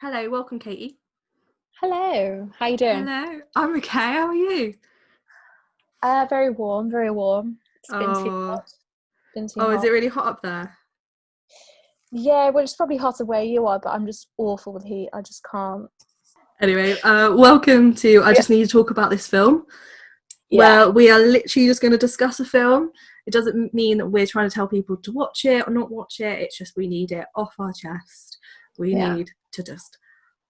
Hello, welcome, Katie. Hello, how you doing? Hello, I'm okay. How are you? Very warm, very warm. It's been too Oh, hot. Been too oh, is it hot. really hot up there? Yeah, well, it's probably hotter where you are, but I'm just awful with heat. I just can't. Anyway, welcome to I Yeah. Just Need to Talk About This Film, Yeah, where we are literally just going to discuss a film. It doesn't mean that we're trying to tell people to watch it or not watch it. It's just we need it off our chest. We yeah. need to just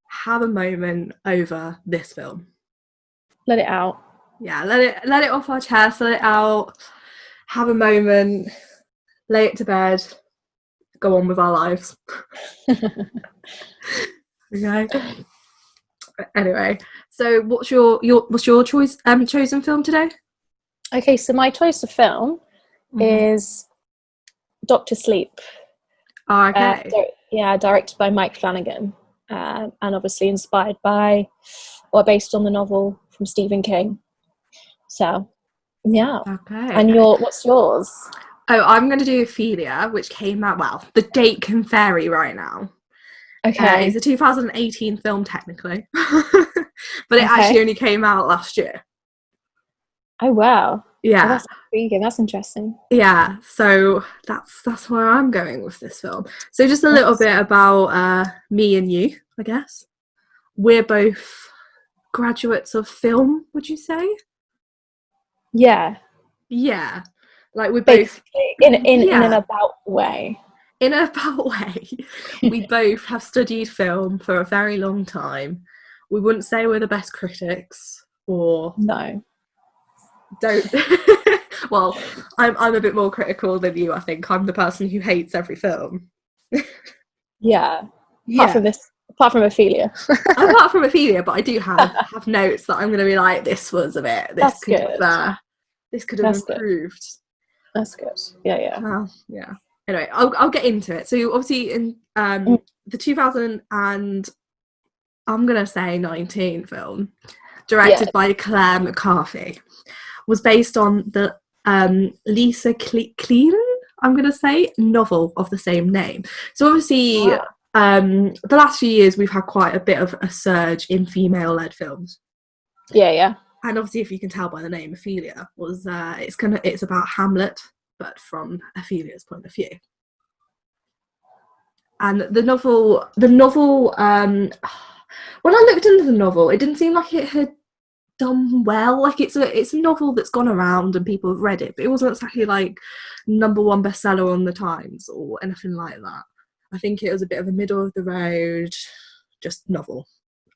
have a moment over this film. Let it out. Yeah, let it off our chest, let it out, have a moment, lay it to bed, go on with our lives. Okay. Anyway, so what's your chosen film today? Okay, so my choice of film Mm-hmm. is Doctor Sleep. Oh, okay. Directed by Mike Flanagan, and obviously inspired by or based on the novel from Stephen King. So, yeah. Okay. And what's yours? Oh, I'm going to do Ophelia, which came out. Well, the date can vary right now. It's Okay. a 2018 film technically, but it actually Okay. only came out last year. Oh wow. Oh, Yeah, that's intriguing. That's interesting. yeah. So that's where I'm going with this film. So just a little Nice. bit about me and you, I guess. We're both graduates of film, would you say? Yeah, Yeah, like we're both, basically, in an yeah, about way. in a bad way. We both have studied film for a very long time. We wouldn't say we're the best critics, or No. don't. Well, I'm a bit more critical than you. I think I'm the person who hates every film. Yeah. Apart Yeah, from this, apart from Ophelia. apart from Ophelia, but I do have notes that I'm going to be like, this was a bit. That's good. This could have That's good. improved. That's good. Yeah, yeah. Yeah. Anyway, I'll get into it. So obviously in Mm, the 2000 and I'm gonna say 19 film, yeah, directed by Claire McCarthy, was based on the Lisa Clean, I'm gonna say, novel of the same name. So obviously, wow. the last few years we've had quite a bit of a surge in female-led films. Yeah, yeah. And obviously, if you can tell by the name, Ophelia was it's about Hamlet, but from Ophelia's point of view. And the novel, when I looked into the novel, it didn't seem like it had done well. Like it's a novel that's gone around and people have read it, but it wasn't exactly like number one bestseller on the Times or anything like that. I think it was a bit of a middle of the road, just novel.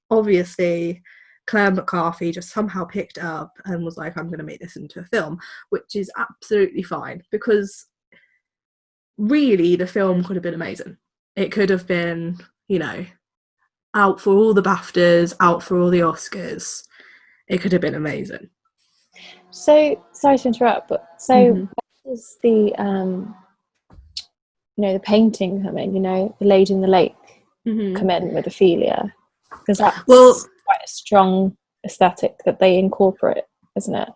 Obviously, Claire McCarthy just somehow picked up and was like, I'm going to make this into a film, which is absolutely fine because really the film could have been amazing. It could have been, you know, out for all the BAFTAs, out for all the Oscars. It could have been amazing. So sorry to interrupt, but so Mm-hmm. where does the painting come in? The Lady in the Lake Mm-hmm. come in with Ophelia, because Well, that's quite a strong aesthetic that they incorporate, isn't it?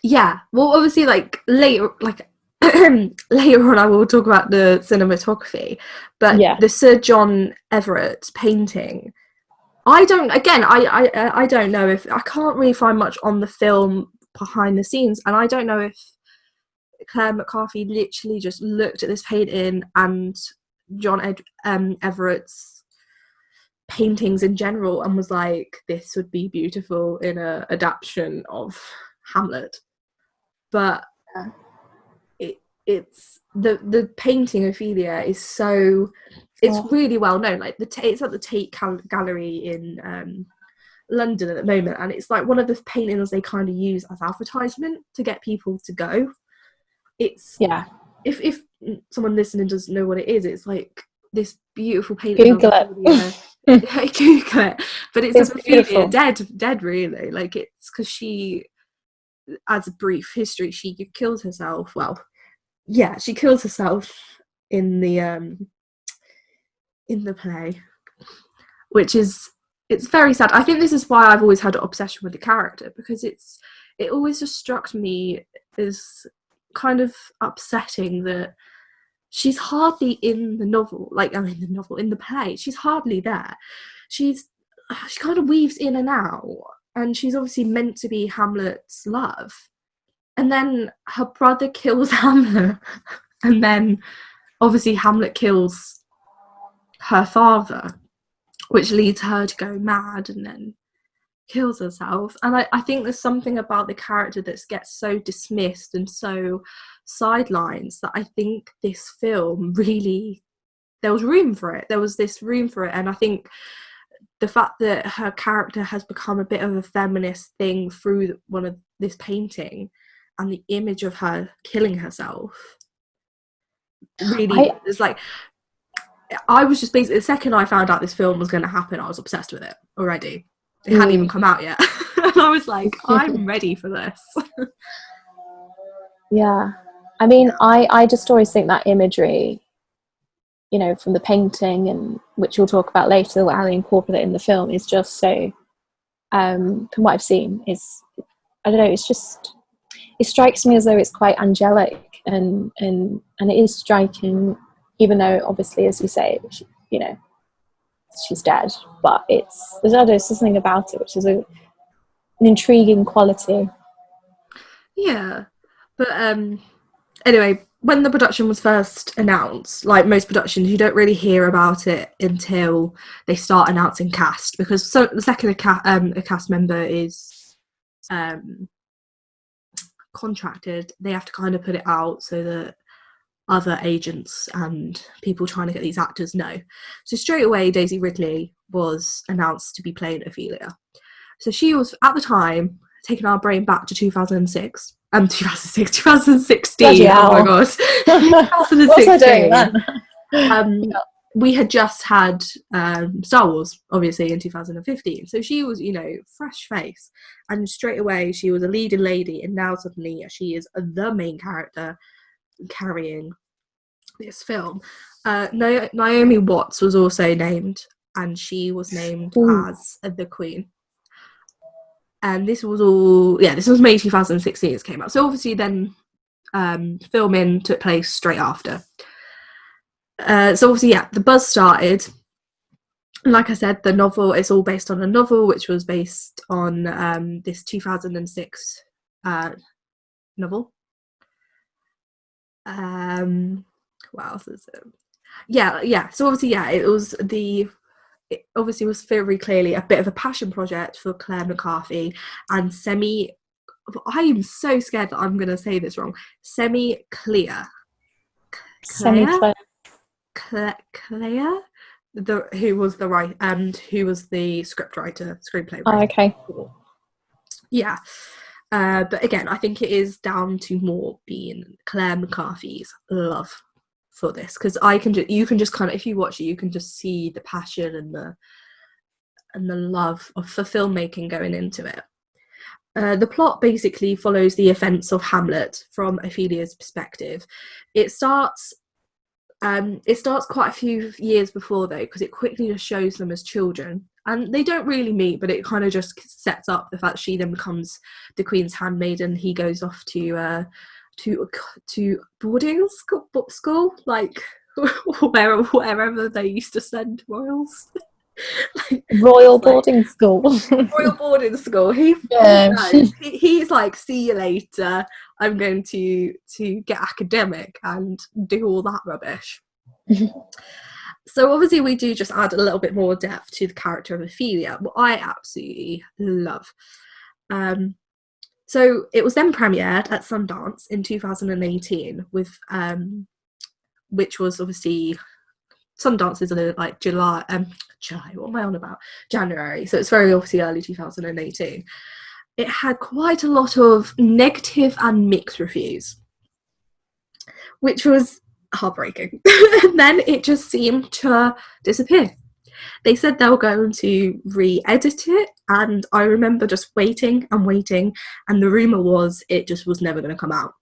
yeah. Well, obviously, like later, like later on, I will talk about the cinematography, but Yeah. the Sir John Everett painting. I don't. Again, I don't know if I can't really find much on the film behind the scenes, and I don't know if Claire McCarthy literally just looked at this painting and Everett's paintings in general and was like, this would be beautiful in a adaptation of Hamlet. But Yeah. it's the painting Ophelia is so it's Oh, really well known. Like it's at the Tate Gallery in London at the moment, and it's like one of the paintings they kind of use as advertisement to get people to go. It's yeah. if someone listening doesn't know what it is, it's like this beautiful painting of Google Ophelia. it. Google it, but it's of It's Ophelia beautiful. dead really. Like it's because she, as a brief history, she killed herself. Well, yeah, she kills herself in the play, which is it's very sad. I think this is why I've always had an obsession with the character because it always just struck me as kind of upsetting that she's hardly in the novel. Like I mean, the novel in the play, she's hardly there. she kind of weaves in and out, and she's obviously meant to be Hamlet's love. And then her brother kills Hamlet, and then obviously Hamlet kills her father, which leads her to go mad and then kills herself. And I think there's something about the character that gets so dismissed and so sidelines that I think this film really, there was room for it. There was this room for it. And I think the fact that her character has become a bit of a feminist thing through one of this painting and the image of her killing herself really is like, I was just basically, the second I found out this film was going to happen, I was obsessed with it already. It hadn't even come out yet. And I was like, I'm ready for this. Yeah. I mean, I just always think that imagery, you know, from the painting, and which we'll talk about later, what Ali incorporated in the film, is just so, from what I've seen, is, I don't know, it's just, it strikes me as though it's quite angelic, and it is striking, even though obviously, as you say, you know, she's dead, but there's something about it which is an intriguing quality. Yeah. But anyway, when the production was first announced, like most productions, you don't really hear about it until they start announcing cast, because the second a cast member is contracted, they have to kind of put it out so that other agents and people trying to get these actors know. So straight away, Daisy Ridley was announced to be playing Ophelia. So she was, at the time, taking our brain back to 2006. 2016. Oh my god. 2016. What's I doing then? We had just had Star Wars, obviously, in 2015. So she was, you know, fresh face. And straight away, she was a leading lady. And now suddenly she is the main character carrying this film. Naomi Watts was also named. And she was named as the Queen. And this was all, this was May 2016 it came out. So obviously then filming took place straight after. So obviously, the buzz started. And like I said, the novel is all based on a novel, which was based on this 2006 novel. What else is it? Yeah. So obviously, it obviously was very clearly a bit of a passion project for Claire McCarthy and I am so scared that I'm going to say this wrong. Semi-Clear. Semi-Clear. Claire, who was the screenplay writer. Oh, okay. Yeah. But again, I think it is down to more being Claire McCarthy's love for this, because you can just kind of, if you watch it, you can just see the passion and the love for filmmaking going into it. The plot basically follows the events of Hamlet from Ophelia's perspective. It starts quite a few years before, though, because it quickly just shows them as children, and they don't really meet, but it kind of just sets up the fact she then becomes the Queen's handmaiden. He goes off to boarding school, like wherever they used to send royals. Royal boarding school. Royal boarding school. He's like, see you later. I'm going to get academic and do all that rubbish. So obviously we do just add a little bit more depth to the character of Ophelia, what I absolutely love. So it was then premiered at Sundance in 2018 with which was obviously, Sundance is in like July, what am I on about? January. So it's very obviously early 2018. It had quite a lot of negative and mixed reviews, which was heartbreaking. And then it just seemed to disappear. They said they were going to re-edit it, and I remember just waiting, and the rumour was it just was never going to come out.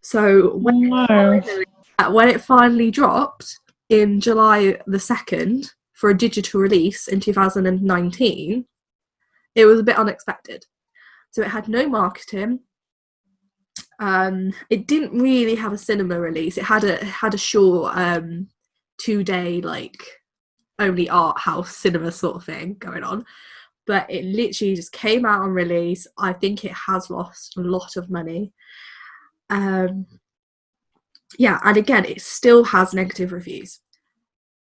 So when it finally dropped in July the 2nd for a digital release in 2019, it was a bit unexpected. So it had no marketing. It didn't really have a cinema release. It had a short 2-day only art house cinema sort of thing going on. But it literally just came out on release. I think it has lost a lot of money. Yeah, and again, it still has negative reviews,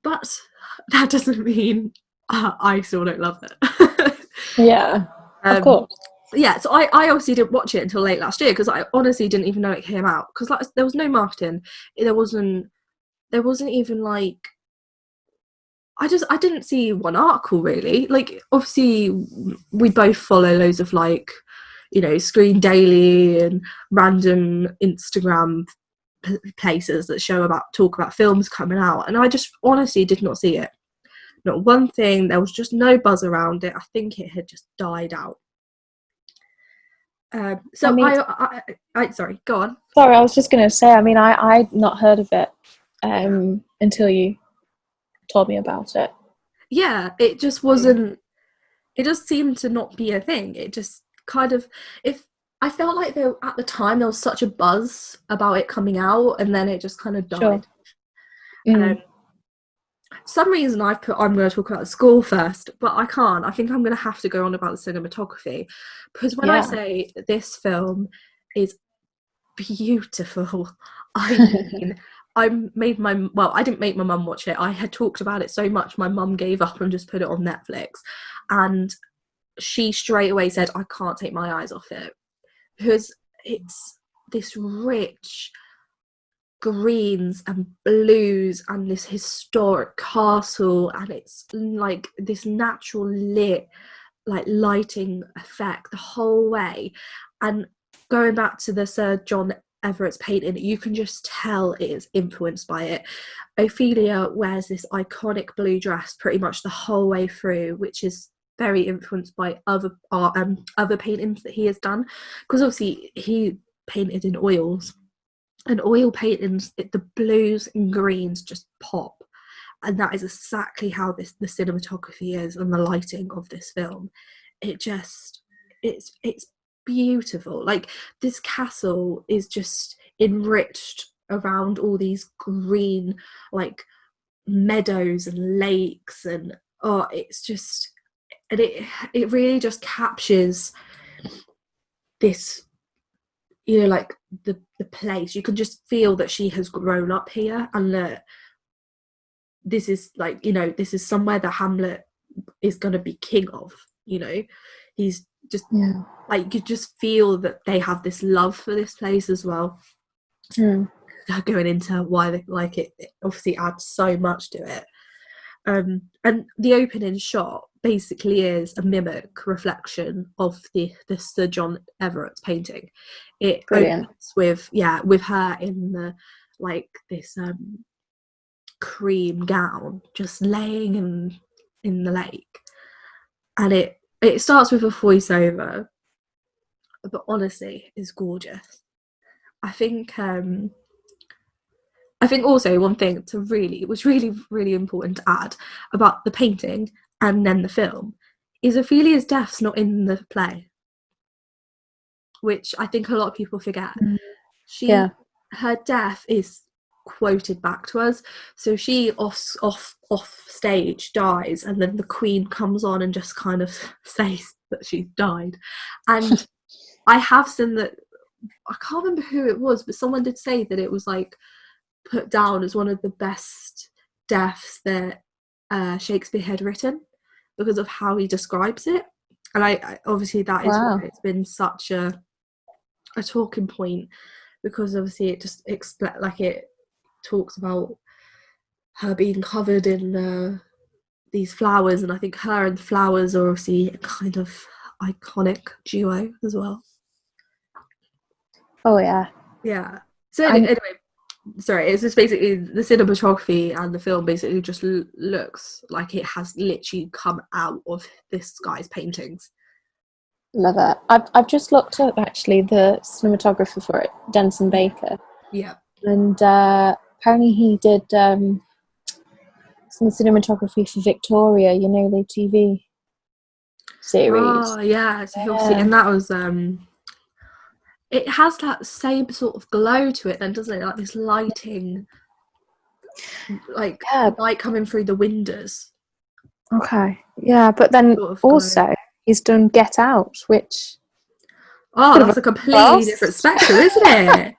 but that doesn't mean I still don't love it. Yeah, of um, course. yeah, so I obviously didn't watch it until late last year because I honestly didn't even know it came out because like there was no marketing, there wasn't even like I didn't see one article really. Like obviously we both follow loads of like, you know, Screen Daily and random Instagram places that talk about films coming out, and I just honestly did not see it. Not one thing. There was just no buzz around it. I think it had just died out. I So mean, sorry, go on. sorry, I was just going to say, I mean, I'd not heard of it Yeah, until you told me about it. yeah. It just wasn't. It just seemed to not be a thing. It just kind of, if I felt like there at the time there was such a buzz about it coming out, and then it just kind of Sure. died. Um, Mm. some reason I've put I'm going to talk about the score first, but I can't. I think I'm going to have to go on about the cinematography because when I Yeah. say this film is beautiful, I mean I made my well, I didn't make my mum watch it. I had talked about it so much, my mum gave up and just put it on Netflix, and she straight away said, I can't take my eyes off it because it's this rich greens and blues and this historic castle, and it's like this natural lit like lighting effect the whole way. And going back to the Sir John Everett's painting, you can just tell it is influenced by it. Ophelia wears this iconic blue dress pretty much the whole way through, which is very influenced by other art, other paintings that he has done, because obviously he painted in oils, and oil paintings, the blues and greens just pop, and that is exactly how the cinematography is and the lighting of this film. It just it's beautiful. Like this castle is just enriched around all these green like meadows and lakes, and oh, it's just, and it really just captures this, you know, like the place. You can just feel that she has grown up here, and that this is like, you know, this is somewhere that Hamlet is going to be king of, you know. He's just Yeah. like, you just feel that they have this love for this place as well. Mm. Going into why they like it, it obviously adds so much to it. And the opening shot basically is a mimic reflection of the Sir John Everett's painting. It Brilliant. opens with, yeah, with her in the like this cream gown just laying in the lake, and it starts with a voiceover, but honestly it's gorgeous. I think I think also one thing to really, it was really really important to add about the painting and then the film, is Ophelia's death's not in the play, which I think a lot of people forget. Mm. She, Yeah. her death is quoted back to us. So she off stage dies, and then the Queen comes on and just kind of says that she's died. And I have seen that, I can't remember who it was, but someone did say that it was like put down as one of the best deaths that Shakespeare had written because of how he describes it. And I obviously that is why Wow. it's been such a talking point, because obviously it just like it talks about her being covered in these flowers, and I think her and the flowers are obviously a kind of iconic duo as well. Oh yeah. Yeah. So And anyway, sorry, it's just basically the cinematography, and the film basically just looks like it has literally come out of this guy's paintings. love it. I've just looked up actually the cinematographer for it, Denson Baker, Yeah. and apparently he did some cinematography for Victoria. You know, the TV series. Oh yeah. So obviously, Yeah. and that was it has that same sort of glow to it then, doesn't it? Like this lighting, like Yeah. light coming through the windows. Okay. Yeah, but then sort of go. also he's done Get Out, which Oh, could have that's a a completely different cast. spectrum, isn't it?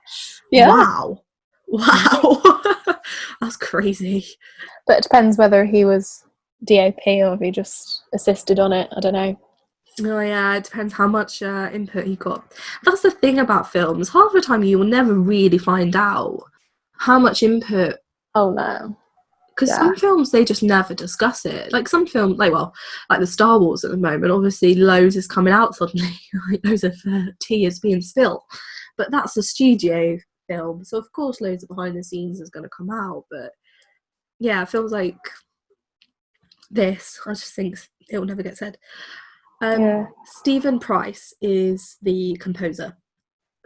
Yeah. Wow. Wow. That's crazy. But it depends whether he was DOP or if he just assisted on it. I don't know. Oh yeah, it depends how much input he got. That's the thing about films. Half the time you will never really find out how much input, Oh no. because Yeah. some films they just never discuss it. Like some film, like the Star Wars at the moment. Obviously, loads is coming out suddenly. Like loads of tea is being spilled, but that's a studio film, so of course loads of behind the scenes is going to come out. But yeah, films like this, I just think it will never get said. Yeah. Stephen Price is the composer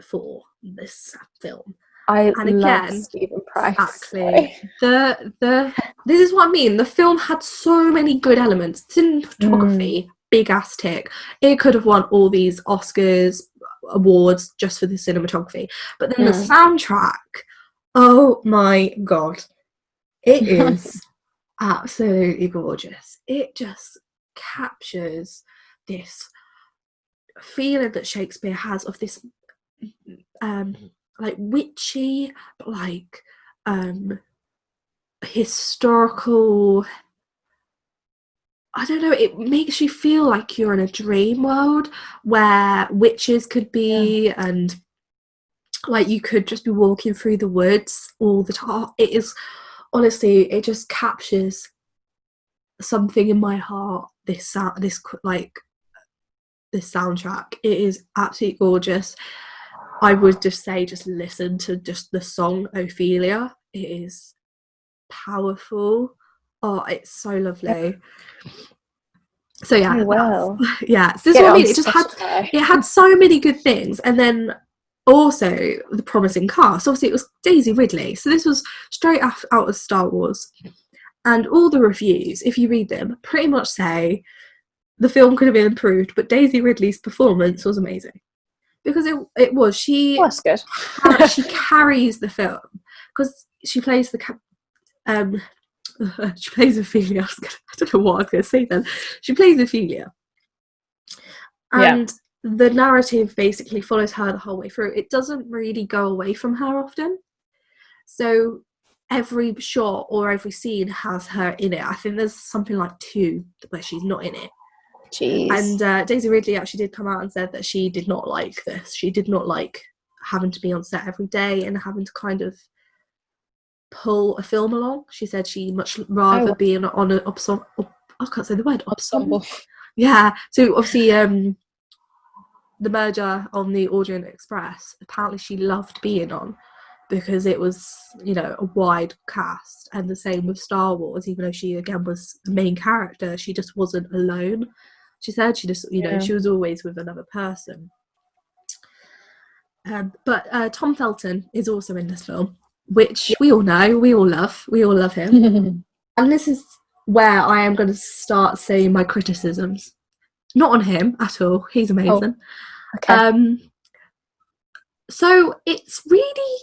for this film, I and love again, Stephen Price. exactly Sorry. the this is what I mean. The film had so many good elements. Mm. Cinematography, big ass tick. It could have won all these Oscars awards just for the cinematography, but then the Mm. soundtrack. Oh my god, it is absolutely gorgeous. It just captures this feeling that Shakespeare has of this um like witchy, but like um historical. I don't know, it makes you feel like you're in a dream world where witches could Yeah. be, and like you could just be walking through the woods all the time. It is honestly, it just captures something in my heart. This sound, this soundtrack, it is absolutely gorgeous. I would just say just listen to just the song Ophelia. It is powerful. Oh, it's so lovely. So I yeah, that's will. yeah. So this is Get it what I on mean. Spotify. It had so many good things, and then also the promising cast. Obviously, it was Daisy Ridley, so this was straight out of Star Wars, and all the reviews, if you read them, pretty much say the film could have been improved, but Daisy Ridley's performance was amazing because it was Well, that's good. she carries the film because she plays the um she plays Ophelia. I don't know what I was going to say then. She plays Ophelia, Yeah. and the narrative basically follows her the whole way through. It doesn't really go away from her often, so every shot or every scene has her in it. I think there's something like two where she's not in it. And Jeez. Daisy Ridley actually did come out and said that she did not like this. She did not like having to be on set every day and having to kind of pull a film along. She said she much Oh, rather be on an I can't say the word ensemble. ensemble. Yeah. So obviously, the merger on the Orient Express. Apparently, she loved being on because it was, a wide cast, and the same with Star Wars. Even though she again was the main character, she just wasn't alone. She said she just, Yeah. she was always with another person. But Tom Felton is also in this film, which we all know, we all love him. Yeah. And this is where I am going to start saying my criticisms. Not on him at all. He's Oh, amazing. okay. Um, so it's really,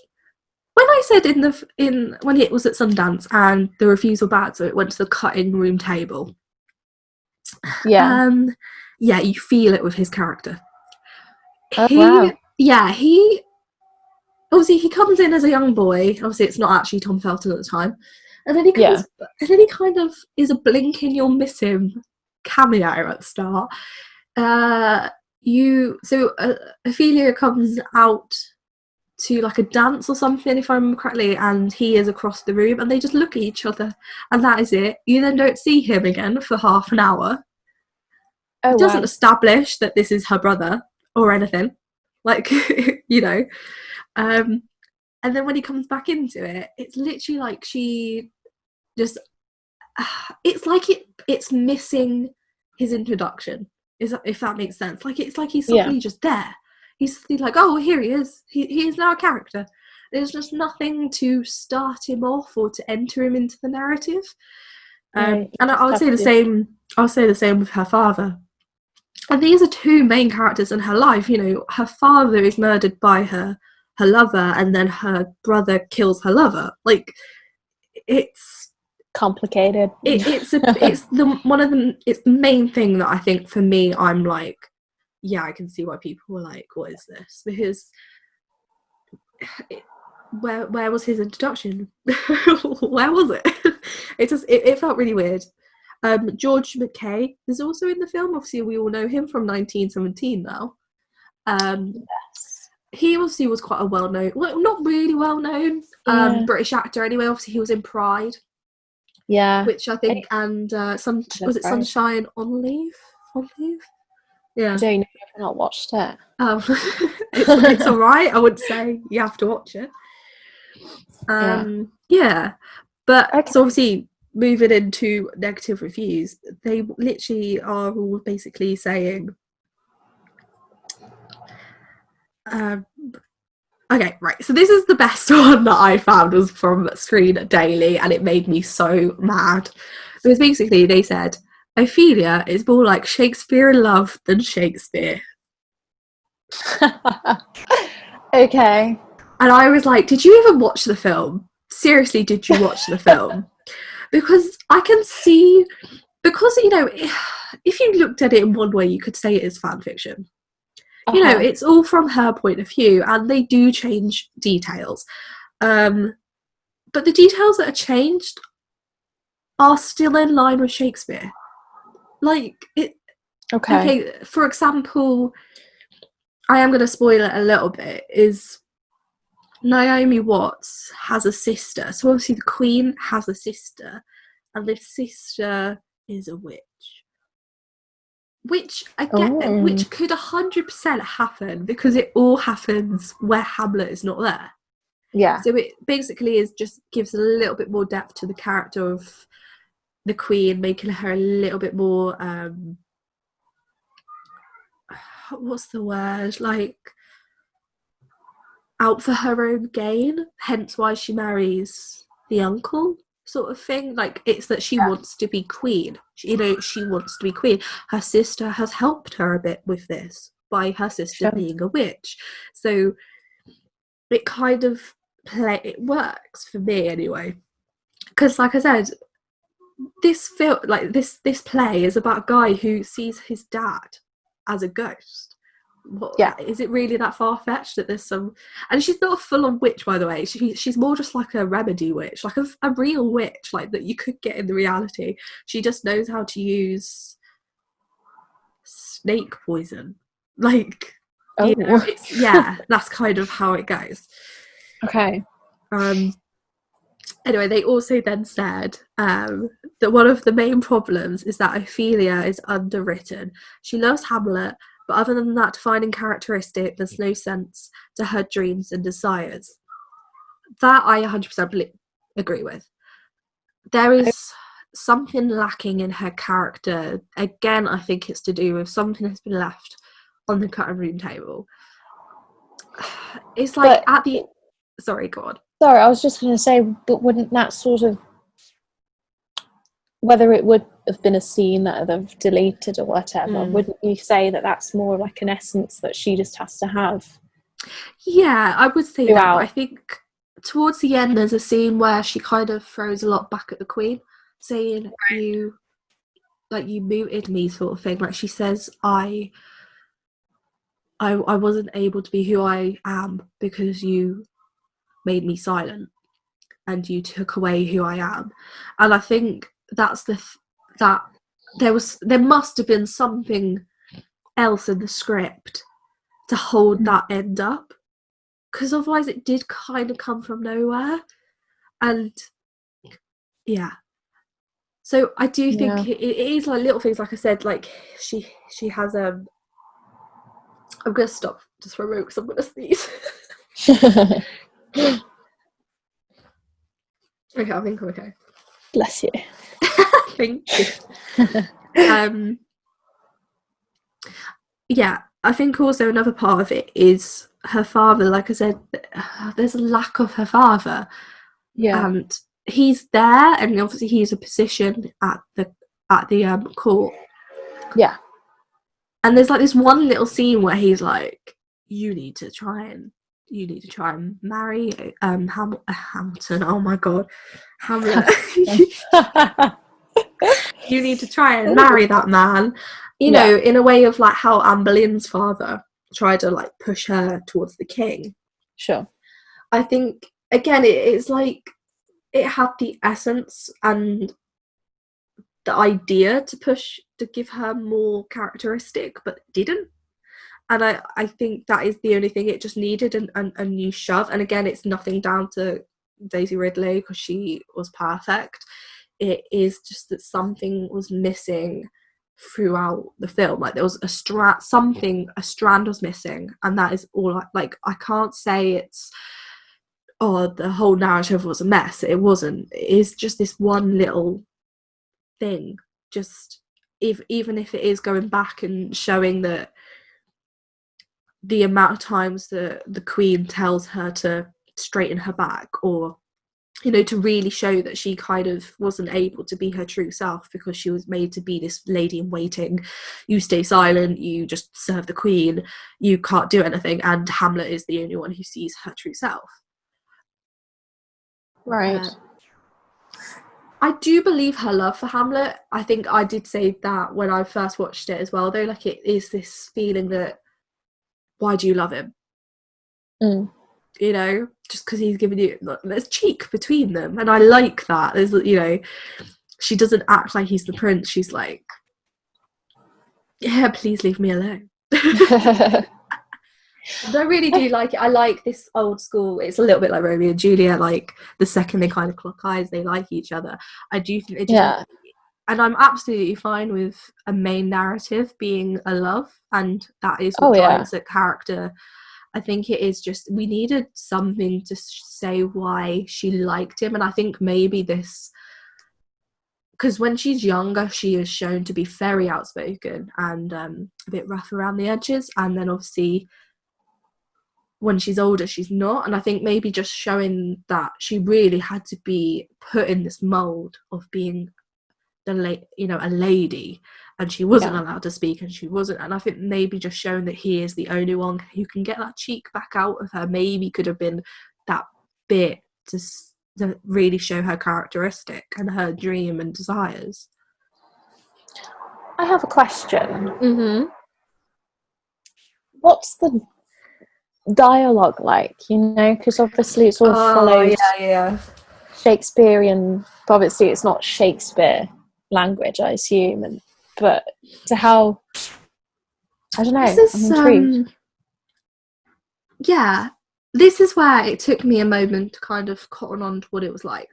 when I said in when it was at Sundance and the reviews were bad, so it went to the cutting room table. Yeah. Um, yeah, you feel it with his character. Oh, He, wow. yeah, he obviously he comes in as a young boy. Obviously, it's not actually Tom Felton at the time, and then Yeah. he kind of is a blink and you'll miss him cameo at the start. Ophelia comes out to like a dance or something, if I remember correctly, and he is across the room, and they just look at each other, and that is it. You then don't see him again for half an hour. Oh, It doesn't wow. establish that this is her brother or anything, like you know. Um, and then when he comes back into it, it's literally like she just. It's like it's missing his introduction. If that makes sense? Like it's like he's Yeah. suddenly just there. He's like, oh, here he is. He is now a character. There's just nothing to start him off or to enter him into the narrative. Yeah. You And I just would have say the to. same. I would say the same with her father. And these are two main characters in her life. Her father is murdered by her lover, and then her brother kills her lover. Like it's complicated. It's the main thing that I think for me, I'm like, yeah, I can see why people were like, what is this? Because where was his introduction? Where was it? It felt really weird. George McKay is also in the film. Obviously, we all know him from 1917 now. Yes. He obviously was quite a well-known, well, not really well-known, Yeah. British actor anyway. Obviously, he was in Pride, Yeah. which I think, and was it Pride. Sunshine on Leave? On Leave? I Yeah. don't know. I've not watched it. It's all right. I wouldn't say you have to watch it. Yeah. Yeah, but Okay. so obviously moving into negative reviews, they literally are all basically saying, um, okay, right. So this is the best one that I found was from Screen Daily, and it made me so mad because basically they said Ophelia is more like Shakespeare in Love than Shakespeare. Okay. And I was like, did you even watch the film? Seriously, did you watch the film? Because I can see, because, you know, if you looked at it in one way, you could say it is fan fiction. You know, Uh-huh. it's all from her point of view, and they do change details. But the details that are changed are still in line with Shakespeare. Like, Okay. okay, for example, I am going to spoil it a little bit, is Naomi Watts has a sister. So obviously the Queen has a sister, and this sister is a witch. Which I get, Oh. which could 100% happen because it all happens where Hamlet is not there. Yeah. So it basically is just gives a little bit more depth to the character of the Queen, making her a little bit more what's the word, like out for her own gain, hence why she marries the uncle, sort of thing. Like, it's that she wants to be queen, you know, she wants to be queen. Her sister has helped her a bit with this by her sister Sure. being a witch, so it kind of it works for me anyway, because like I said, this film, like this play is about a guy who sees his dad as a ghost. What Yeah. is it really that far-fetched that there's some, and she's not a full-on witch, by the way. She's more just like a remedy witch, like a real witch, like that you could get in the reality. She just knows how to use snake poison, like, you know, Oh. it's, yeah, that's kind of how it goes. Okay. Anyway, they also then said that one of the main problems is that Ophelia is underwritten. She loves Hamlet, but other than that defining characteristic, there's no sense to her dreams and desires. That I 100% agree with. There is something lacking in her character. Again, I think it's to do with something that's been left on the cutting room table. It's like But at the... Sorry, go on. sorry, I was just going to say, but wouldn't that sort of, whether it would have been a scene that they've deleted or whatever, wouldn't you say that that's more like an essence that she just has to have Yeah, I would say that, but I throughout? think towards the end there's a scene where she kind of throws a lot back at the Queen, saying you, like, you muted me, sort of thing. Like, she says, I wasn't able to be who I am because you made me silent and you took away who I am. And I think that's that there must have been something else in the script to hold that end up, because otherwise it did kind of come from nowhere. And yeah, so I do Yeah. think it is like little things, like I said, like she has I'm gonna stop just for a moment because I'm gonna sneeze. Okay, I think I'm okay. Bless you. Thank you. um yeah, I think also another part of it is her father. Like I said, there's a lack of her father, Yeah. and he's there, and obviously he's a position at the court. Yeah. And there's like this one little scene where he's like, you need to try and you need to try and marry Hamilton. Oh my god, Hamlet. You need to try and marry that man. You know, in a way of like how Anne Boleyn's father tried to like push her towards the king. Sure. I think again, it's like it had the essence and the idea to give her more characteristic, but it didn't. And I think that is the only thing it just needed, a new shove. And again, it's nothing down to Daisy Ridley because she was perfect. It is just that something was missing throughout the film. Like there was a strand was missing, and that is all. Like I can't say it's the whole narrative was a mess. It wasn't. It is just this one little thing. Just even if it is going back and showing that the amount of times that the Queen tells her to straighten her back, or to really show that she kind of wasn't able to be her true self because she was made to be this lady in waiting. You stay silent, you just serve the Queen, you can't do anything, and Hamlet is the only one who sees her true self. Right. I do believe her love for Hamlet. I think I did say that when I first watched it as well, though. Like, it is this feeling that, why do you love him? Just because he's giving you, there's cheek between them, and I like that. There's, she doesn't act like he's the prince. She's like, yeah, please leave me alone. But I really do like it. I like this old school. It's a little bit like Romeo and Juliet. Like the second they kind of clock eyes, they like each other. I do think they just, and I'm absolutely fine with a main narrative being a love, and that is what drives a character. I think it is just, we needed something to say why she liked him, and I think maybe this, because when she's younger, she is shown to be very outspoken and a bit rough around the edges, and then obviously when she's older, she's not. And I think maybe just showing that she really had to be put in this mold of being a lady, and she wasn't allowed to speak, and she wasn't. And I think maybe just showing that he is the only one who can get that cheek back out of her maybe could have been that bit to really show her characteristic and her dream and desires. I have a question. Mm-hmm. What's the dialogue like? Because obviously it's all followed Shakespearean. Obviously, it's not Shakespeare language, I assume, but to how, I don't know. I'm intrigued. This is where it took me a moment to kind of cotton on to what it was like.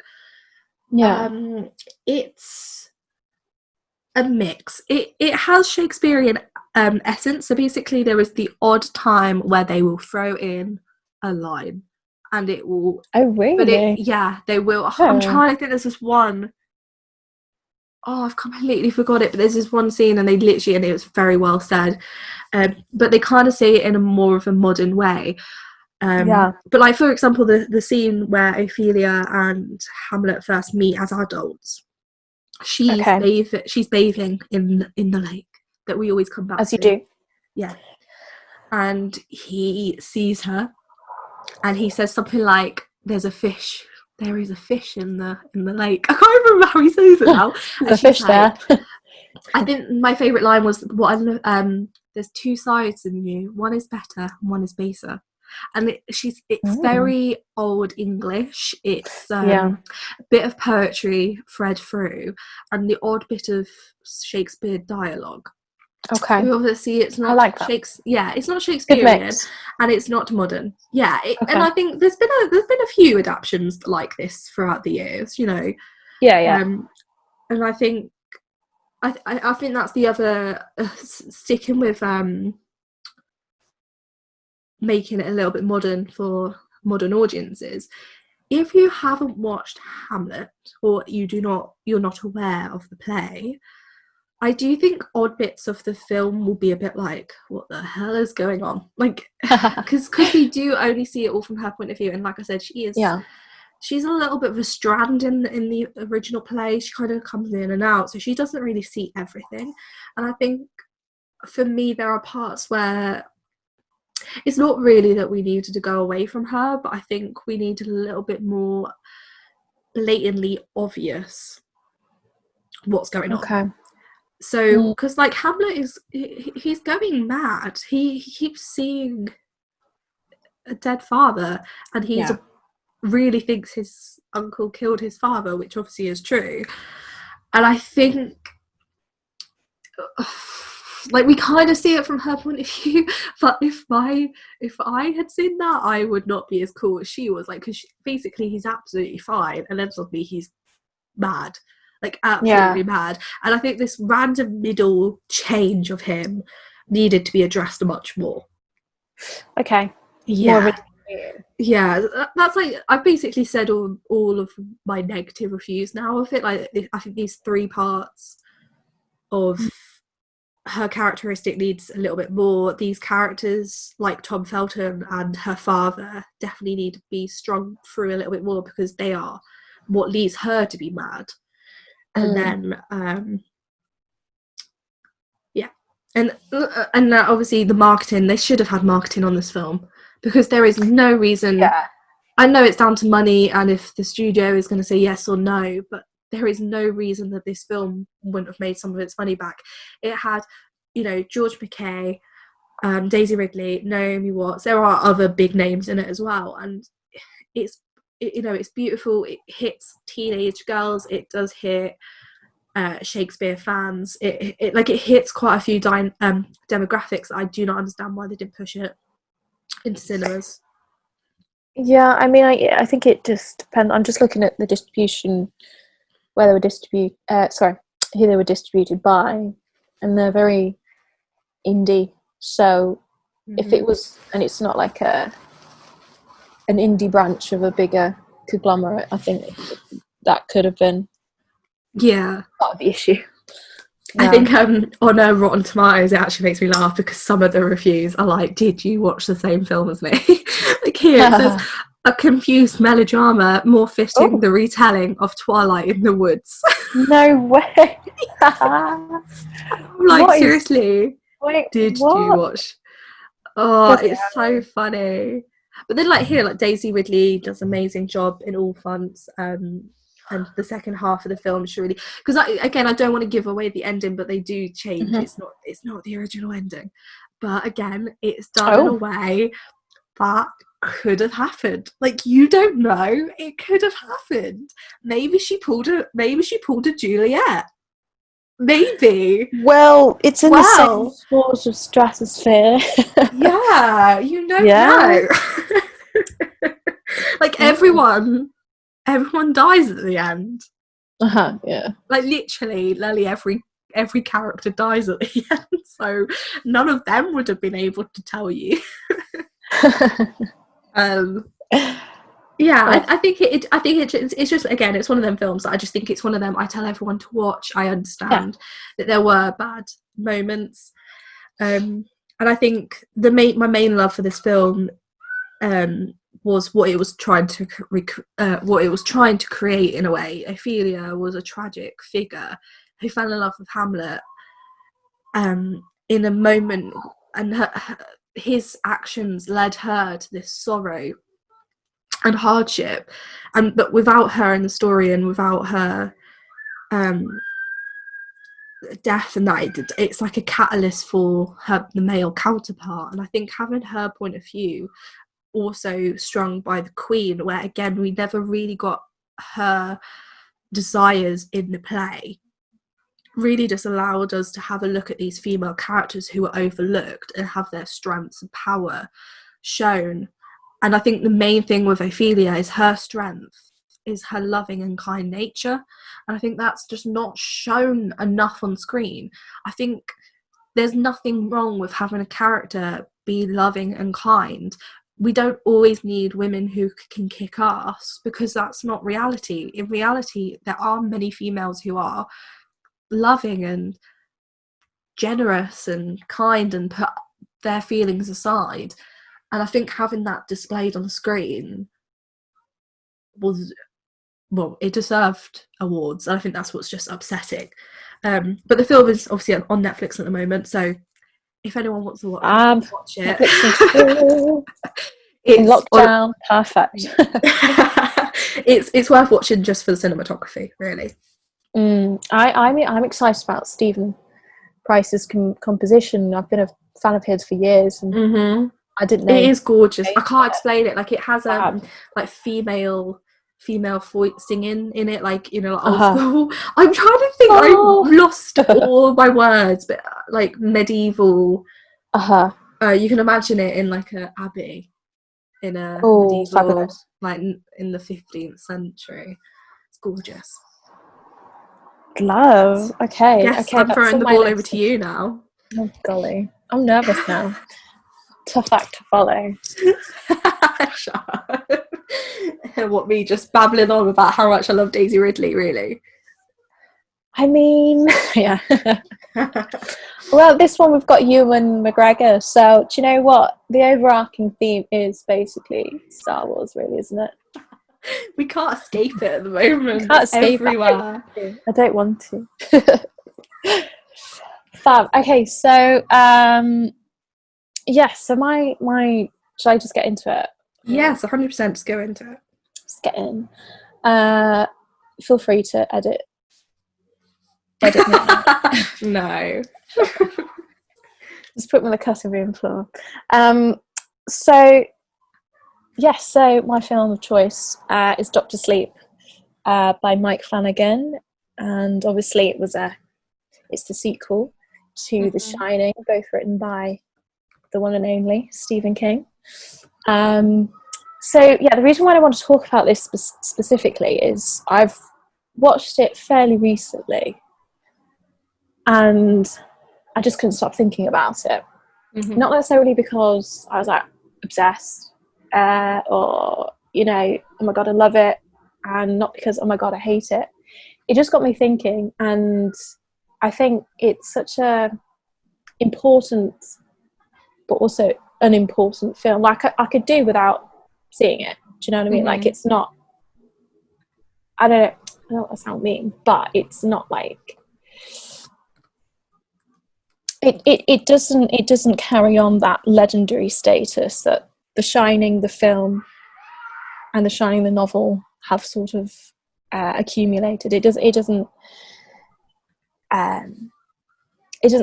It's a mix. It has Shakespearean essence. So basically, there is the odd time where they will throw in a line, and it will. Oh really? But they will. I'm trying to think. There's this one. Oh, I've completely forgot it. But there's this one scene, and they literally, and it was very well said. But they kind of say it in a more of a modern way. But like, for example, the scene where Ophelia and Hamlet first meet as adults, she's bathing in the lake that we always come back to. As you do. Yeah. And he sees her, and he says something like, "There is a fish in the lake." I can't remember how he says it now. The fish like, there. I think my favourite line was, there's two sides in you. One is better and one is baser. And it's very old English. It's a bit of poetry thread through, and the odd bit of Shakespeare dialogue. Okay. Obviously, it's not it's not Shakespearean, and it's not modern. And I think there's been a few adaptations like this throughout the years. And I think I think that's the other sticking with making it a little bit modern for modern audiences. If you haven't watched Hamlet, or you're not aware of the play, I do think odd bits of the film will be a bit like, what the hell is going on? Like, because we do only see it all from her point of view, and like I said, she's a little bit of a strand in the original play. She kind of comes in and out, so she doesn't really see everything. And I think for me, there are parts where It's not really that we needed to go away from her, but I think we needed a little bit more blatantly obvious what's going on. Okay. So, because like Hamlet he's going mad. He keeps seeing a dead father, and he's Yeah. really thinks his uncle killed his father, which obviously is true. And I think, like, we kind of see it from her point of view. But if I had seen that, I would not be as cool as she was. Like, because basically he's absolutely fine, and then suddenly he's mad, like absolutely mad. And I think this random middle change of him needed to be addressed much more. Okay. Yeah. Yeah, that's like, I've basically said all of my negative reviews now of it. Like, I think these 3 parts of her characteristic needs a little bit more. These characters, like Tom Felton and her father, definitely need to be strung through a little bit more, because they are what leads her to be mad. And then and obviously the marketing, they should have had marketing on this film, because there is no reason. I know it's down to money, and if the studio is going to say yes or no, but there is no reason that this film wouldn't have made some of its money back. It had, George McKay, Daisy Ridley, Naomi Watts. There are other big names in it as well, and it's beautiful. It hits teenage girls. It does hit Shakespeare fans. It hits quite a few demographics. I do not understand why they didn't push it into cinemas. Yeah, I mean, I think it just depends. I'm just looking at the distribution, where they were who they were distributed by, and they're very indie. So if it was, and it's not like an indie branch of a bigger conglomerate, I think that could have been part of the issue. Yeah. I think on Rotten Tomatoes, it actually makes me laugh, because some of the reviews are like, "Did you watch the same film as me?" Like, here it says, "A confused melodrama more fitting the retelling of Twilight in the Woods." No way. I'm like, seriously, did you watch? Oh, it's so funny. But then, like, here, like, Daisy Ridley does an amazing job in all fronts. And the second half of the film is really, because I don't want to give away the ending, but they do change. It's not the original ending, but again, it's done in a way that could have happened. Like, you don't know, it could have happened. Maybe she pulled a Juliet. Maybe. Well, it's in the same sort of stratosphere. Yeah, you don't know. Like, everyone dies at the end. Yeah. Like, literally, every character dies at the end, so none of them would have been able to tell you. Yeah, I think it's just, again, it's one of them films that I just think it's one of them I tell everyone to watch. I understand that there were bad moments, and I think my main love for this film was what it was trying to create in a way. Ophelia was a tragic figure who fell in love with Hamlet in a moment, and his actions led her to this sorrow and hardship, but without her in the story, and without her death, and that it's like a catalyst for the male counterpart. And I think having her point of view, also strung by the Queen, where again we never really got her desires in the play, really just allowed us to have a look at these female characters who were overlooked and have their strengths and power shown. And I think the main thing with Ophelia is her strength is her loving and kind nature, and I think that's just not shown enough on screen. I think there's nothing wrong with having a character be loving and kind. We don't always need women who can kick ass, because that's not reality. In reality, there are many females who are loving and generous and kind and put their feelings aside. And I think having that displayed on the screen was, well, it deserved awards. And I think that's what's just upsetting. But the film is obviously on Netflix at the moment, so if anyone wants to watch it. Netflix and chill. In It's lockdown, perfect. it's worth watching just for the cinematography, really. I'm excited about Stephen Price's composition. I've been a fan of his for years, and I didn't know it is gorgeous. I can't it. explain it. Like, it has like female singing in it, like, you know, like old school. I'm trying to think. I've lost all my words, but like medieval. You can imagine it in like a abbey, in a medieval, fabulous. like in the 15th century. It's gorgeous. Love. Okay. Guess I'm throwing the ball over to you now. Oh golly, I'm nervous now. Tough act to follow. What, me just babbling on about how much I love Daisy Ridley, really? I mean, yeah. Well, this one we've got Ewan McGregor, so do you know what? The overarching theme is basically Star Wars, really, isn't it? We can't escape it at the moment. Can't it's escape everywhere. I don't want to. Fab. Okay, so so my should I just get into it? Yes, 100%. Just go into it. Just get in. Feel free to edit me out. No. Just put me on the cutting room floor. So my film of choice is Doctor Sleep by Mike Flanagan, and obviously it's the sequel to The Shining, both written by the one and only Stephen King. The reason why I want to talk about this specifically is I've watched it fairly recently, and I just couldn't stop thinking about it. Not necessarily because I was like obsessed, or you know, oh my god, I love it, and not because oh my god, I hate it. It just got me thinking, and I think it's such a important, but also unimportant film. Like I could do without seeing it. Do you know what I mean? Like, it's not. I don't know what that sounds mean, but it's not like it doesn't carry on that legendary status that The Shining, the film, and The Shining, the novel, have sort of accumulated. It doesn't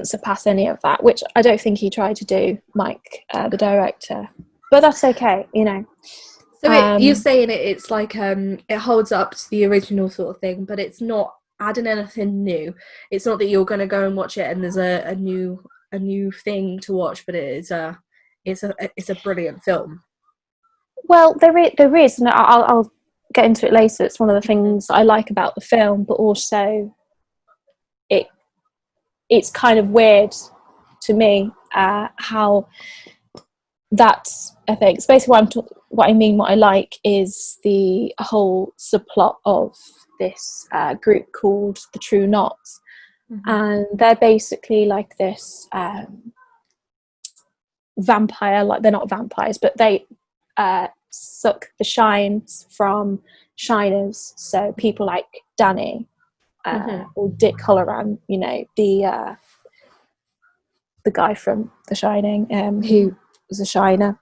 surpass any of that, which I don't think he tried to do, Mike, the director. But that's okay, you know. So you're saying it's like it holds up to the original sort of thing, but it's not adding anything new. It's not that you're going to go and watch it and there's a new thing to watch, but it's a brilliant film. Well, there is, and I'll get into it later. It's one of the things I like about the film, but also it's kind of weird to me how that's a thing. It's basically what I like is the whole subplot of this group called the True Knots, and they're basically like this vampire. Like, they're not vampires, but they suck the shines from shiners. So people like Danny or Dick Halloran, you know, the guy from The Shining, who was a shiner.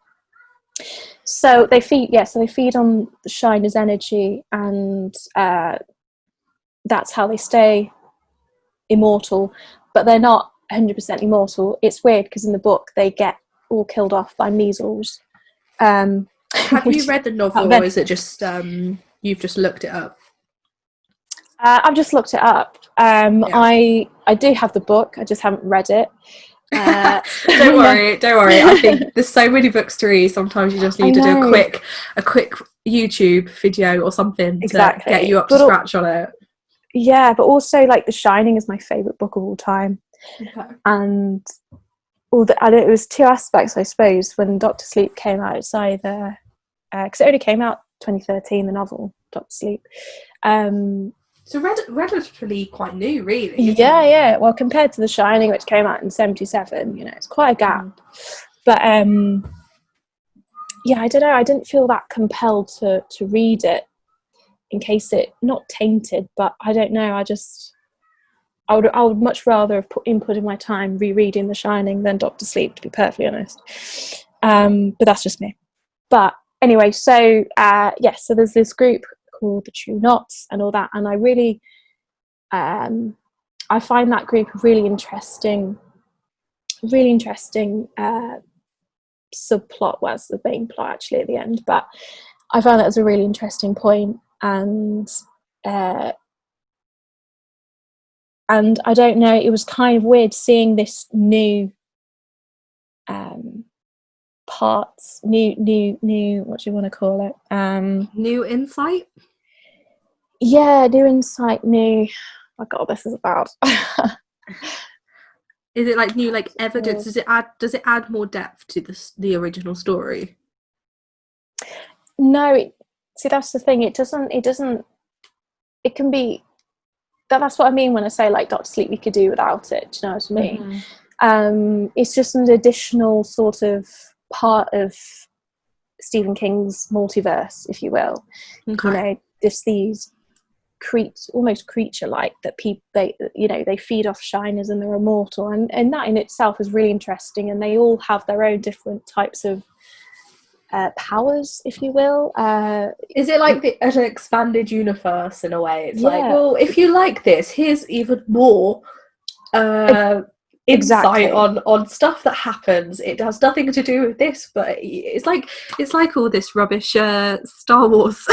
So they feed on the shiner's energy, and that's how they stay immortal. But they're not 100% immortal. It's weird because in the book they get all killed off by measles. Have you read the novel, or is it just you've just looked it up? I've just looked it up. I do have the book. I just haven't read it. Don't worry. I think there's so many books to read. Sometimes you just need to do a quick YouTube video or something to get you up to scratch on it. Yeah, but also, like, The Shining is my favourite book of all time. And it was two aspects, I suppose. When Doctor Sleep came out, it's either because it only came out 2013, the novel Doctor Sleep. So relatively quite new, really. Yeah. Well, compared to The Shining, which came out in 1977, you know, it's quite a gap. But I don't know. I didn't feel that compelled to read it in case it not tainted, but I don't know. I would much rather have put in my time rereading The Shining than Doctor Sleep, to be perfectly honest. But that's just me. But anyway, so so there's this group called the True Knots and all that, and I really, I find that group really interesting. Really interesting subplot. Well, it's the main plot actually at the end, but I found that as a really interesting point, and I don't know, it was kind of weird seeing this new parts, new, what do you want to call it? New insight? Yeah, new insight, new. Oh God, this is about. Is it like new, like evidence? Does it add more depth to the original story? No, see, that's the thing. It doesn't. It can be. That's what I mean when I say like Doctor Sleep. We could do without it. Do you know what I mean? Mm-hmm. It's just an additional sort of part of Stephen King's multiverse, if you will. Okay. You know, these almost creature-like that people they feed off shiners and they're immortal, and that in itself is really interesting. And they all have their own different types of powers, if you will. Is it like an expanded universe in a way? It's like, Yeah, well, if you like this, here's even more insight exactly. on stuff that happens. It has nothing to do with this, but it's like all this rubbish Star Wars.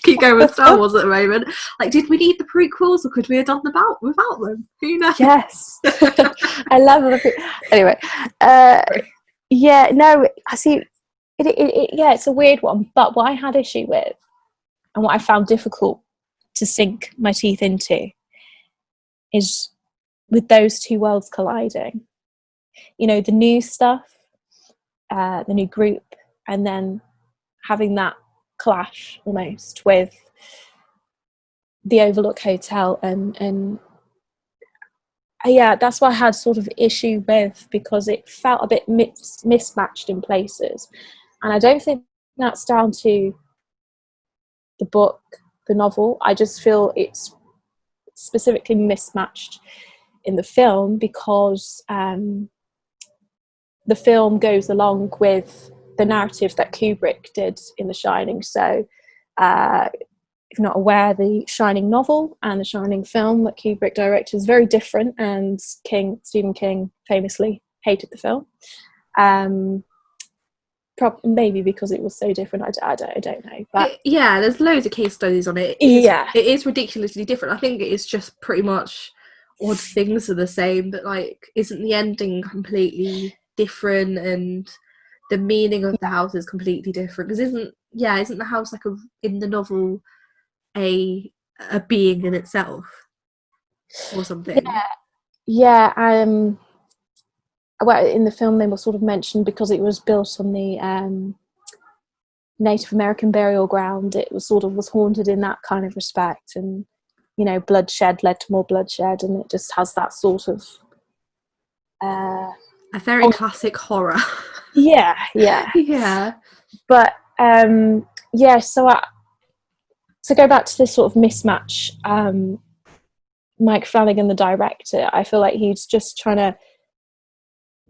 keep going with Star Wars at the moment. Like, did we need the prequels, or could we have done them without them? Who knows? Yes. I love anyway. Yeah, no, I see. Yeah, it's a weird one. But what I had issue with, and what I found difficult to sink my teeth into, is with those two worlds colliding. You know, the new stuff, the new group, and then having that clash almost with the Overlook Hotel, and yeah, that's what I had sort of issue with, because it felt a bit mismatched in places, and I don't think that's down to the book, the novel. I just feel it's specifically mismatched in the film because the film goes along with the narrative that Kubrick did in The Shining. So if you're not aware, the Shining novel and the Shining film that Kubrick directed is very different, and Stephen King famously hated the film. Maybe because it was so different. I don't know. But there's loads of case studies on it. Yeah, it is ridiculously different. I think it is just pretty much odd things are the same, but like, isn't the ending completely different, and the meaning of the house is completely different? Because isn't the house like in the novel a being in itself or something? yeah. Well, in the film they were sort of mentioned because it was built on the Native American burial ground. It was haunted in that kind of respect, and bloodshed led to more bloodshed, and it just has that sort of a very classic horror. yeah. But so to go back to this sort of mismatch, Mike Flanagan, the director, I feel like he's just trying to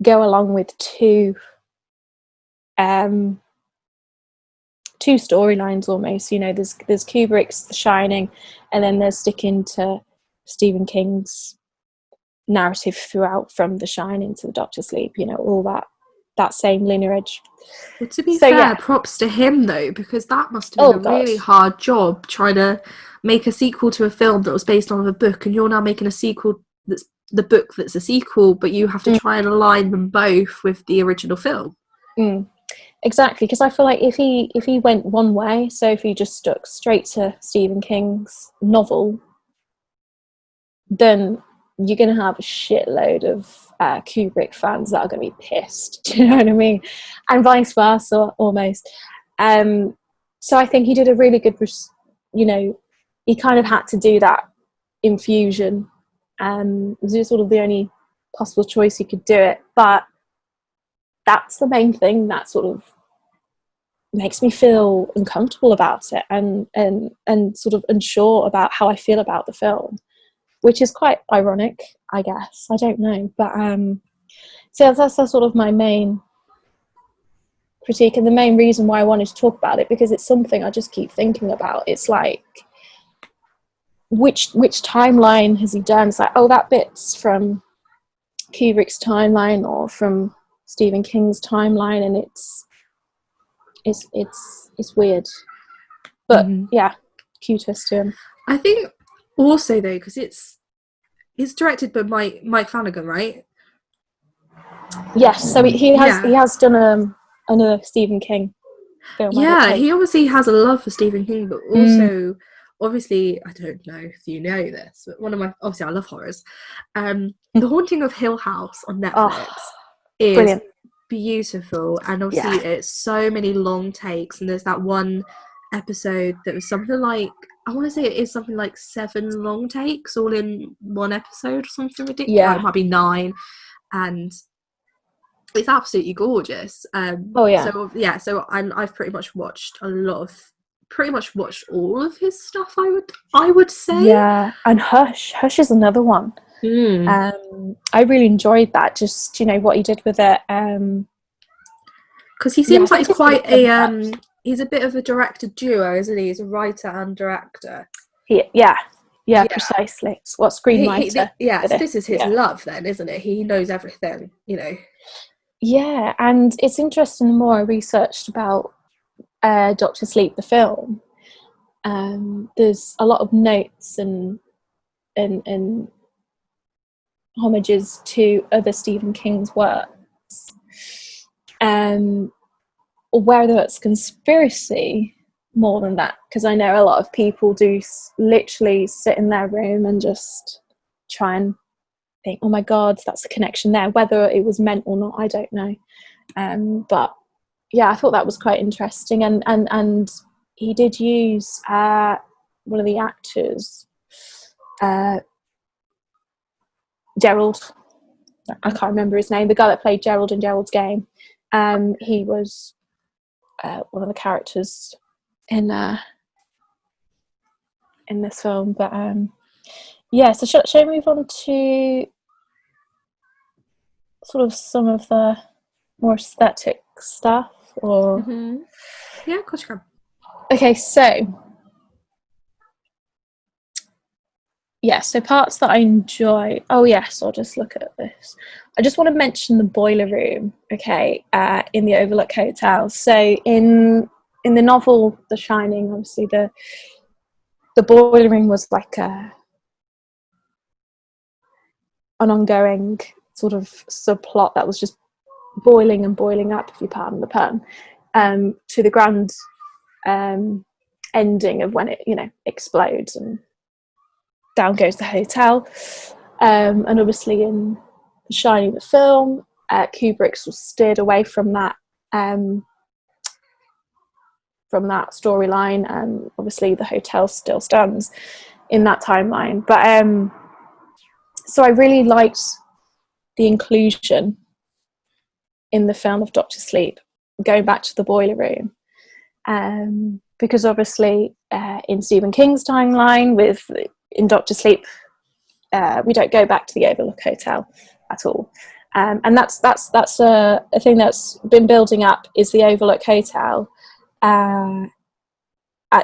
go along with two storylines almost. There's Kubrick's The Shining, and then there's sticking to Stephen King's narrative throughout, from The Shining to Doctor Sleep, all that same lineage. Well, to be fair, props to him though, because that must have been a really hard job trying to make a sequel to a film that was based on a book, and you're now making a sequel that's the book that's a sequel, but you have to try and align them both with the original film. Exactly, because I feel like if he went one way, so if he just stuck straight to Stephen King's novel, then you're going to have a shitload of Kubrick fans that are going to be pissed. Do you know what I mean? And vice versa, almost. So I think he did a really good, he kind of had to do that infusion. It was sort of the only possible choice he could do it. But that's the main thing that sort of makes me feel uncomfortable about it, and sort of unsure about how I feel about the film. which is quite ironic, I guess. I don't know, but so that's sort of my main critique, and the main reason why I wanted to talk about it, because it's something I just keep thinking about. It's like, which timeline has he done? It's like, oh, that bit's from Kubrick's timeline or from Stephen King's timeline, and it's weird. But yeah, kudos to him. I think also though, because it's directed by Mike Flanagan, right? Yes, so he has done another Stephen King film. Yeah, he obviously has a love for Stephen King, but also obviously, I don't know if you know this, but obviously I love horrors. The Haunting of Hill House on Netflix is brilliant. Beautiful, and obviously it's so many long takes, and there's that one episode that was something like, I want to say it is something like 7 long takes all in one episode or something ridiculous. It might be 9, and it's absolutely gorgeous. So I've pretty much watched all of his stuff, I would say. Yeah, and Hush is another one. I really enjoyed that, just, you know, what he did with it, because he seems like he's quite he's a bit of a director duo, isn't he? He's a writer and director. Yeah, precisely. It's what screenwriter. So this is his love then, isn't it? He knows everything, you know. Yeah, and it's interesting, the more I researched about Dr. Sleep, the film, there's a lot of notes and homages to other Stephen King's works. Whether it's conspiracy more than that, because I know a lot of people do literally sit in their room and just try and think, oh my god, that's a connection there. Whether it was meant or not, I don't know. But yeah, I thought that was quite interesting, and he did use one of the actors, Gerald. I can't remember his name. The guy that played Gerald in Gerald's Game. He was one of the characters in this film. But yeah, so shall we move on to sort of some of the more aesthetic stuff, or yeah, of course you can. Okay, so so parts that I enjoy. Oh yes, I'll just look at this. I just want to mention the boiler room, okay, in the Overlook Hotel. So in the novel The Shining, obviously the boiler room was like an ongoing sort of subplot that was just boiling and boiling up, if you pardon the pun, to the grand ending of when it, you know, explodes and down goes the hotel. And obviously in The Shining, the film, Kubrick was steered away from that storyline, and obviously the hotel still stands in that timeline. But so I really liked the inclusion in the film of Dr. Sleep, going back to the boiler room, because obviously in Stephen King's timeline, in Dr. Sleep, we don't go back to the Overlook Hotel at all, and that's a thing that's been building up, is the Overlook Hotel. At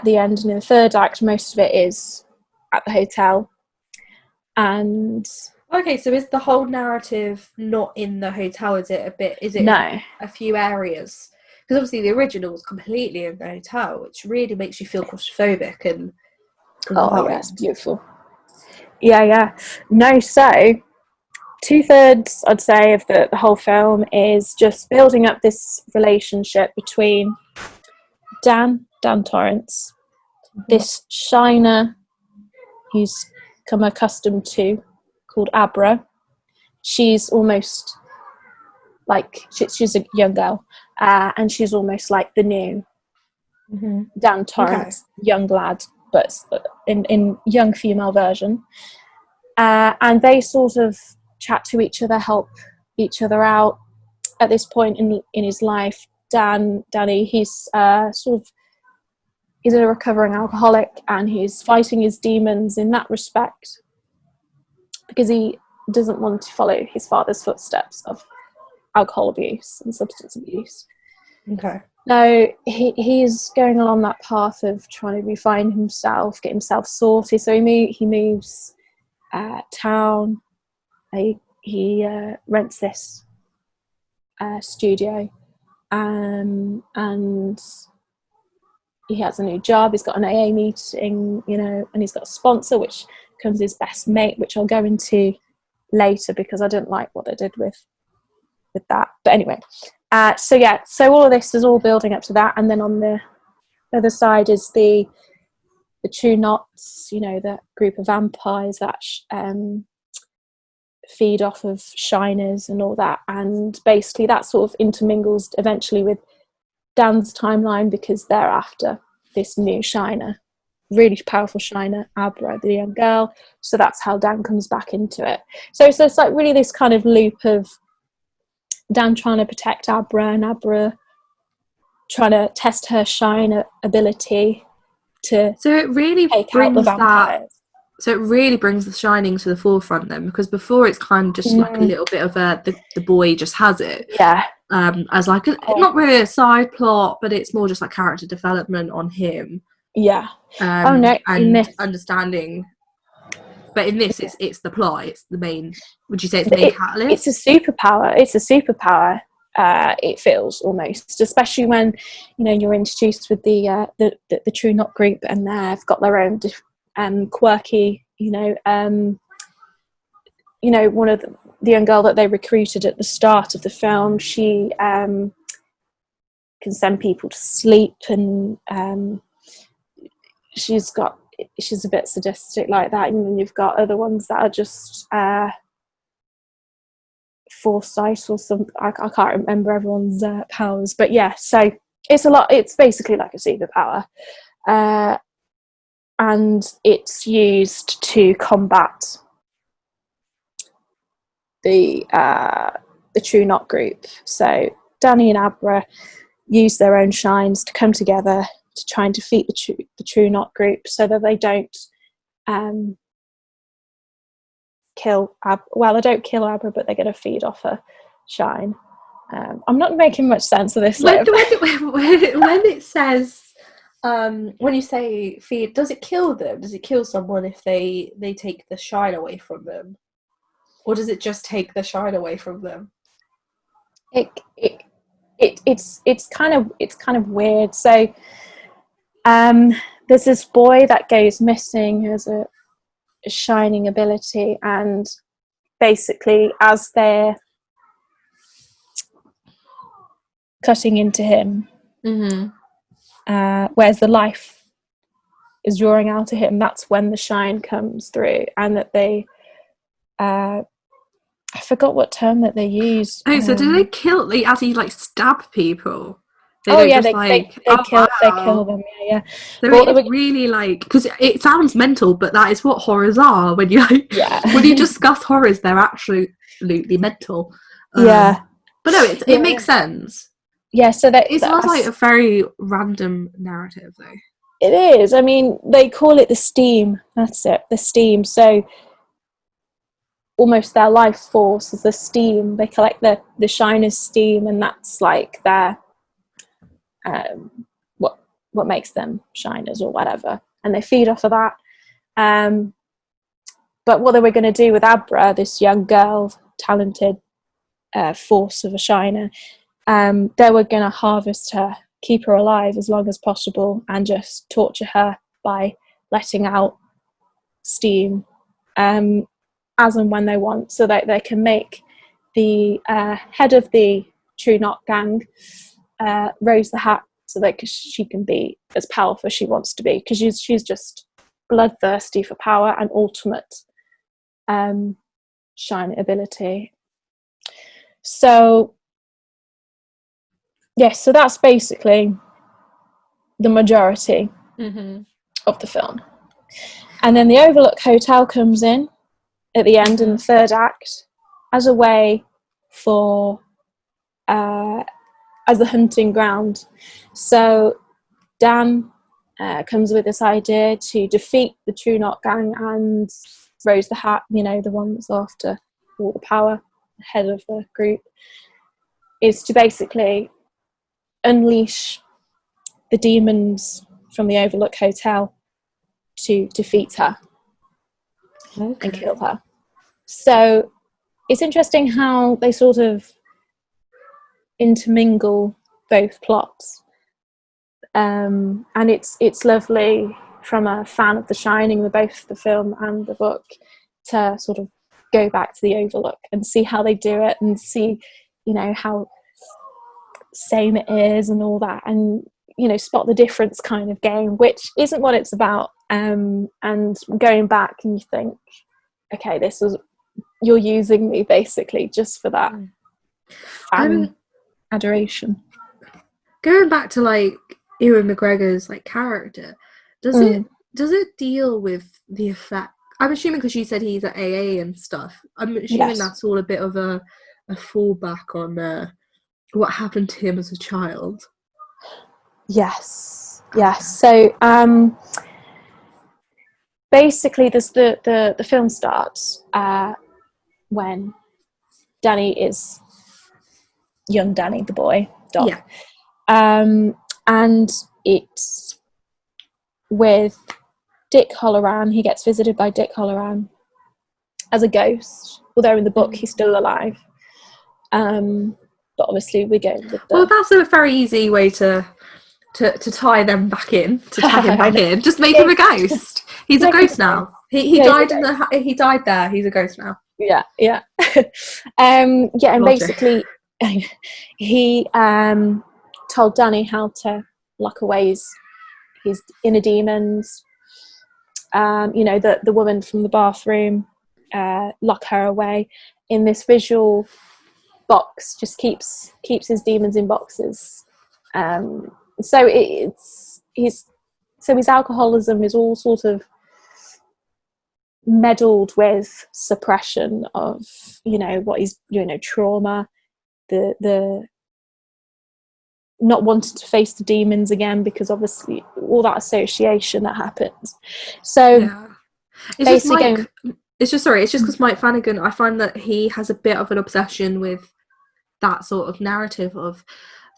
the end and in the third act, most of it is at the hotel. And okay, so is the whole narrative not in the hotel? Is it no, a few areas? Because obviously the original was completely in the hotel, which really makes you feel claustrophobic and yeah, it's beautiful. Yeah. No, so 2/3, I'd say, of the whole film is just building up this relationship between Dan Torrance, this shiner he's come accustomed to, called Abra. She's almost like, she's a young girl, and she's almost like the new Dan Torrance, young lad, but in young female version. And they sort of chat to each other, help each other out. At this point in his life, Danny, he's he's a recovering alcoholic, and he's fighting his demons in that respect. because he doesn't want to follow his father's footsteps of alcohol abuse and substance abuse. Okay. So he's going along that path of trying to refine himself, get himself sorted. So he moves town. He rents this studio, and he has a new job. He's got an AA meeting, and he's got a sponsor, which becomes his best mate, which I'll go into later because I didn't like what they did with that. But anyway, so all of this is all building up to that, and then on the other side is the True Knots, the group of vampires that feed off of shiners and all that, and basically that sort of intermingles eventually with Dan's timeline, because they're after this new shiner, really powerful shiner, Abra, the young girl. So that's how Dan comes back into it. So it's like really this kind of loop of Dan trying to protect Abra, and Abra trying to test her shine ability to So it really take out the vampires. So it really brings the shining to the forefront then, because before it's kind of just like a little bit of the boy just has it. Yeah. As like not really a side plot, but it's more just like character development on him. Yeah. And understanding. But in this, it's the plot. It's the main. Would you say it's the main catalyst? It's a superpower. It feels almost, especially when you're introduced with the True Knot group, and they've got their own quirky. One of the young girl that they recruited at the start of the film, she can send people to sleep, and she's a bit sadistic like that. And then you've got other ones that are just foresight or some. I can't remember everyone's powers, but yeah. So it's basically like a superpower, and it's used to combat the True Knot group. So Danny and Abra use their own shines to come together to try and defeat the True Knot group, so that they don't kill Abra. Well, they don't kill Abra, but they're going to feed off her shine. I'm not making much sense of this. When it says, when you say feed, does it kill them? Does it kill someone if they take the shine away from them? Or does it just take the shine away from them? It's kind of weird. So there's this boy that goes missing who has a shining ability, and basically as they're cutting into him, whereas the life is drawing out of him, that's when the shine comes through, and that they I forgot what term that they use. Oh, so do they kill? They actually like stab people? They kill them. Yeah. So it's really like, because it sounds mental, but that is what horrors are. When you when you discuss horrors, they're absolutely mental. Yeah. But no, it makes sense. Yeah. So it sounds like a very random narrative, though. It is. I mean, they call it the steam. That's it, the steam. So almost their life force is the steam. They collect the shiner's steam, and that's like their what makes them shiners or whatever, and they feed off of that. But what they were going to do with Abra, this young girl, talented force of a shiner, they were going to harvest her, keep her alive as long as possible, and just torture her by letting out steam as and when they want, so that they can make the head of the True Knot gang raise the hat, so that she can be as powerful as she wants to be, because she's just bloodthirsty for power and ultimate shine ability. So yes, so that's basically the majority of the film. And then the Overlook Hotel comes in at the end in the third act as a way for as the hunting ground. So Dan comes with this idea to defeat the True Knot gang and Rose the Hat, you know, the one that's after all the power, head of the group, is to basically unleash the demons from the Overlook Hotel to defeat her and kill her. So it's interesting how they sort of intermingle both plots, and it's lovely from a fan of The Shining, both the film and the book, to sort of go back to the Overlook and see how they do it, and see, you know, how same it is and all that, and, you know, spot the difference kind of game, which isn't what it's about. And going back, and you think, okay, you're using me basically just for that fan adoration. Going back to like Ewan McGregor's like character, does it deal with the effect? I'm assuming, because you said he's at AA and stuff, I'm assuming that's all a bit of a fallback on what happened to him as a child. Yes. So basically, the film starts when Danny is young Danny, the boy, Doc. Yeah. And it's with Dick Halloran. He gets visited by Dick Halloran as a ghost, although in the book he's still alive. But obviously we go with the... Well, that's a very easy way to tie them back in, to tie him back in. Just make him a ghost. He's a ghost now. He died he died there. He's a ghost now. Yeah. And Logic. basically he told Danny how to lock away his inner demons. You know, the woman from the bathroom, lock her away in this visual box, just keeps his demons in boxes. So his alcoholism is all sort of meddled with suppression of, you know, what is, you know, trauma, the not wanting to face the demons again, because obviously all that association that happens. So it's just because Mike Flanagan, I find that he has a bit of an obsession with that sort of narrative of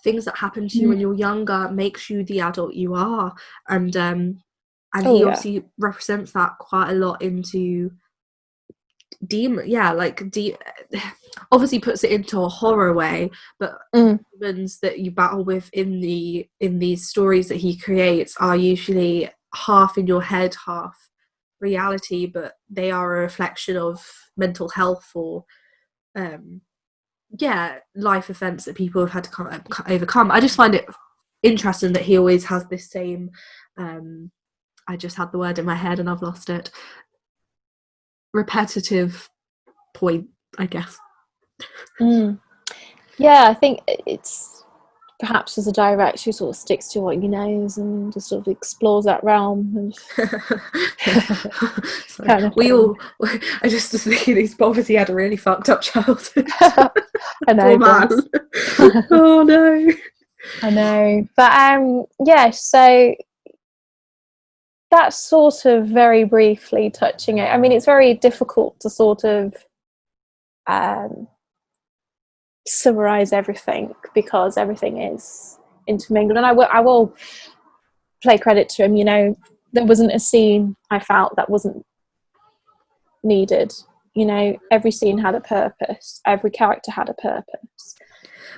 things that happen to you when you're younger makes you the adult you are, and he obviously represents that quite a lot into obviously puts it into a horror way, but demons that you battle with in these stories that he creates are usually half in your head, half reality, but they are a reflection of mental health or life events that people have had to overcome. I just find it interesting that he always has this same I just had the word in my head and I've lost it, repetitive point, I guess. Yeah, I think it's perhaps as a director who sort of sticks to what he knows and just sort of explores that realm. Kind of I just was thinking he's obviously had a really fucked up childhood. I know, poor man. Oh no. I know, but so that's sort of very briefly touching it. I mean, it's very difficult to sort of summarize everything because everything is intermingled, and I will play credit to him. You know, there wasn't a scene I felt that wasn't needed. You know, every scene had a purpose, every character had a purpose.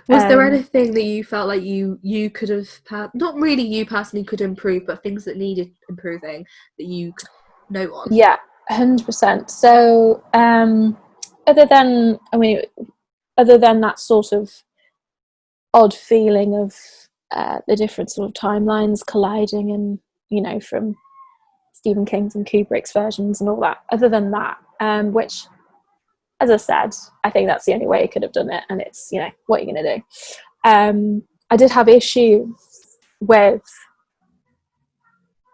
Was there anything that you felt like you could have, not really you personally could improve, but things that needed improving that you could note on? Yeah, 100%. So other than that sort of odd feeling of the different sort of timelines colliding, and, you know, from Stephen King's and Kubrick's versions and all that, other than that, which, as I said, I think that's the only way he could have done it, and it's, you know, what are you going to do? I did have issues with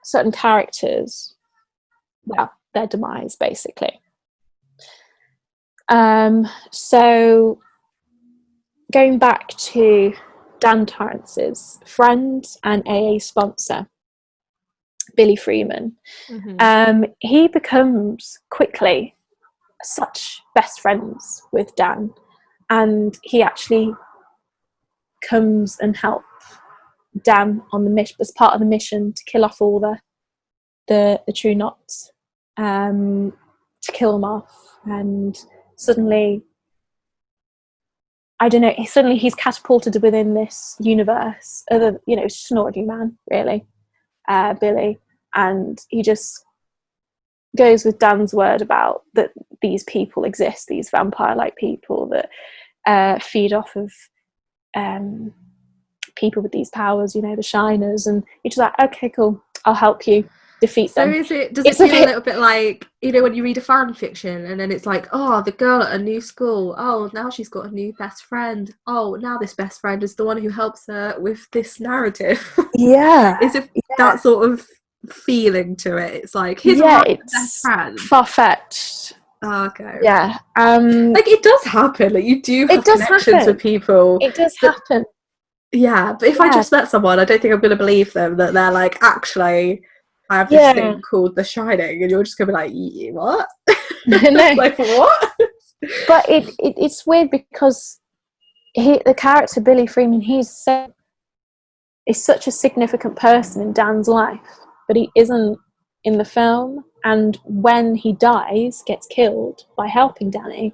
certain characters, well, their demise, basically. So going back to Dan Torrance's friend and AA sponsor, Billy Freeman. He becomes quickly such best friends with Dan, and he actually comes and helps Dan on the mission as part of the mission to kill off all the True Knots, to kill them off. And suddenly, I don't know, suddenly he's catapulted within this universe. It's just an ordinary man, really, Billy, and he just goes with Dan's word about that these people exist, these vampire-like people that feed off of people with these powers, the Shiners, and you're just like, okay, cool, I'll help you defeat them. Does it feel a little bit like, when you read a fan fiction and then it's like, oh, the girl at a new school, oh, now she's got a new best friend, oh, now this best friend is the one who helps her with this narrative? Yeah. Is it that sort of feeling to it? It's like, here's a best friend. Far-fetched. Oh, okay. Yeah. It does happen. Like, you do have connections with people. It does happen. Yeah, but if I just met someone, I don't think I'm going to believe them that they're like, actually, I have this thing called The Shining, and you're just going to be like, what? No. Like, what? But it's weird because the character Billy Freeman, is such a significant person in Dan's life, but he isn't in the film. And when he dies, gets killed by helping Danny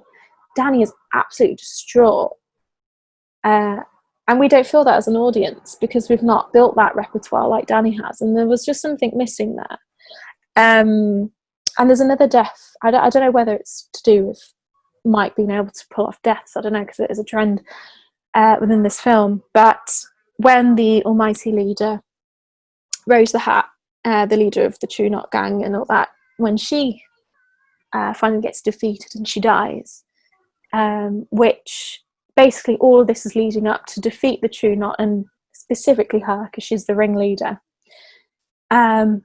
is absolutely distraught. And we don't feel that as an audience because we've not built that repertoire like Danny has. And there was just something missing there. And there's another death. I don't know whether it's to do with Mike being able to pull off deaths. I don't know, because it is a trend within this film. But when the almighty leader, Rose the Hat, the leader of the True Knot gang and all that, when she finally gets defeated and she dies, which basically all of this is leading up to defeat the True Knot, and specifically her, because she's the ringleader. And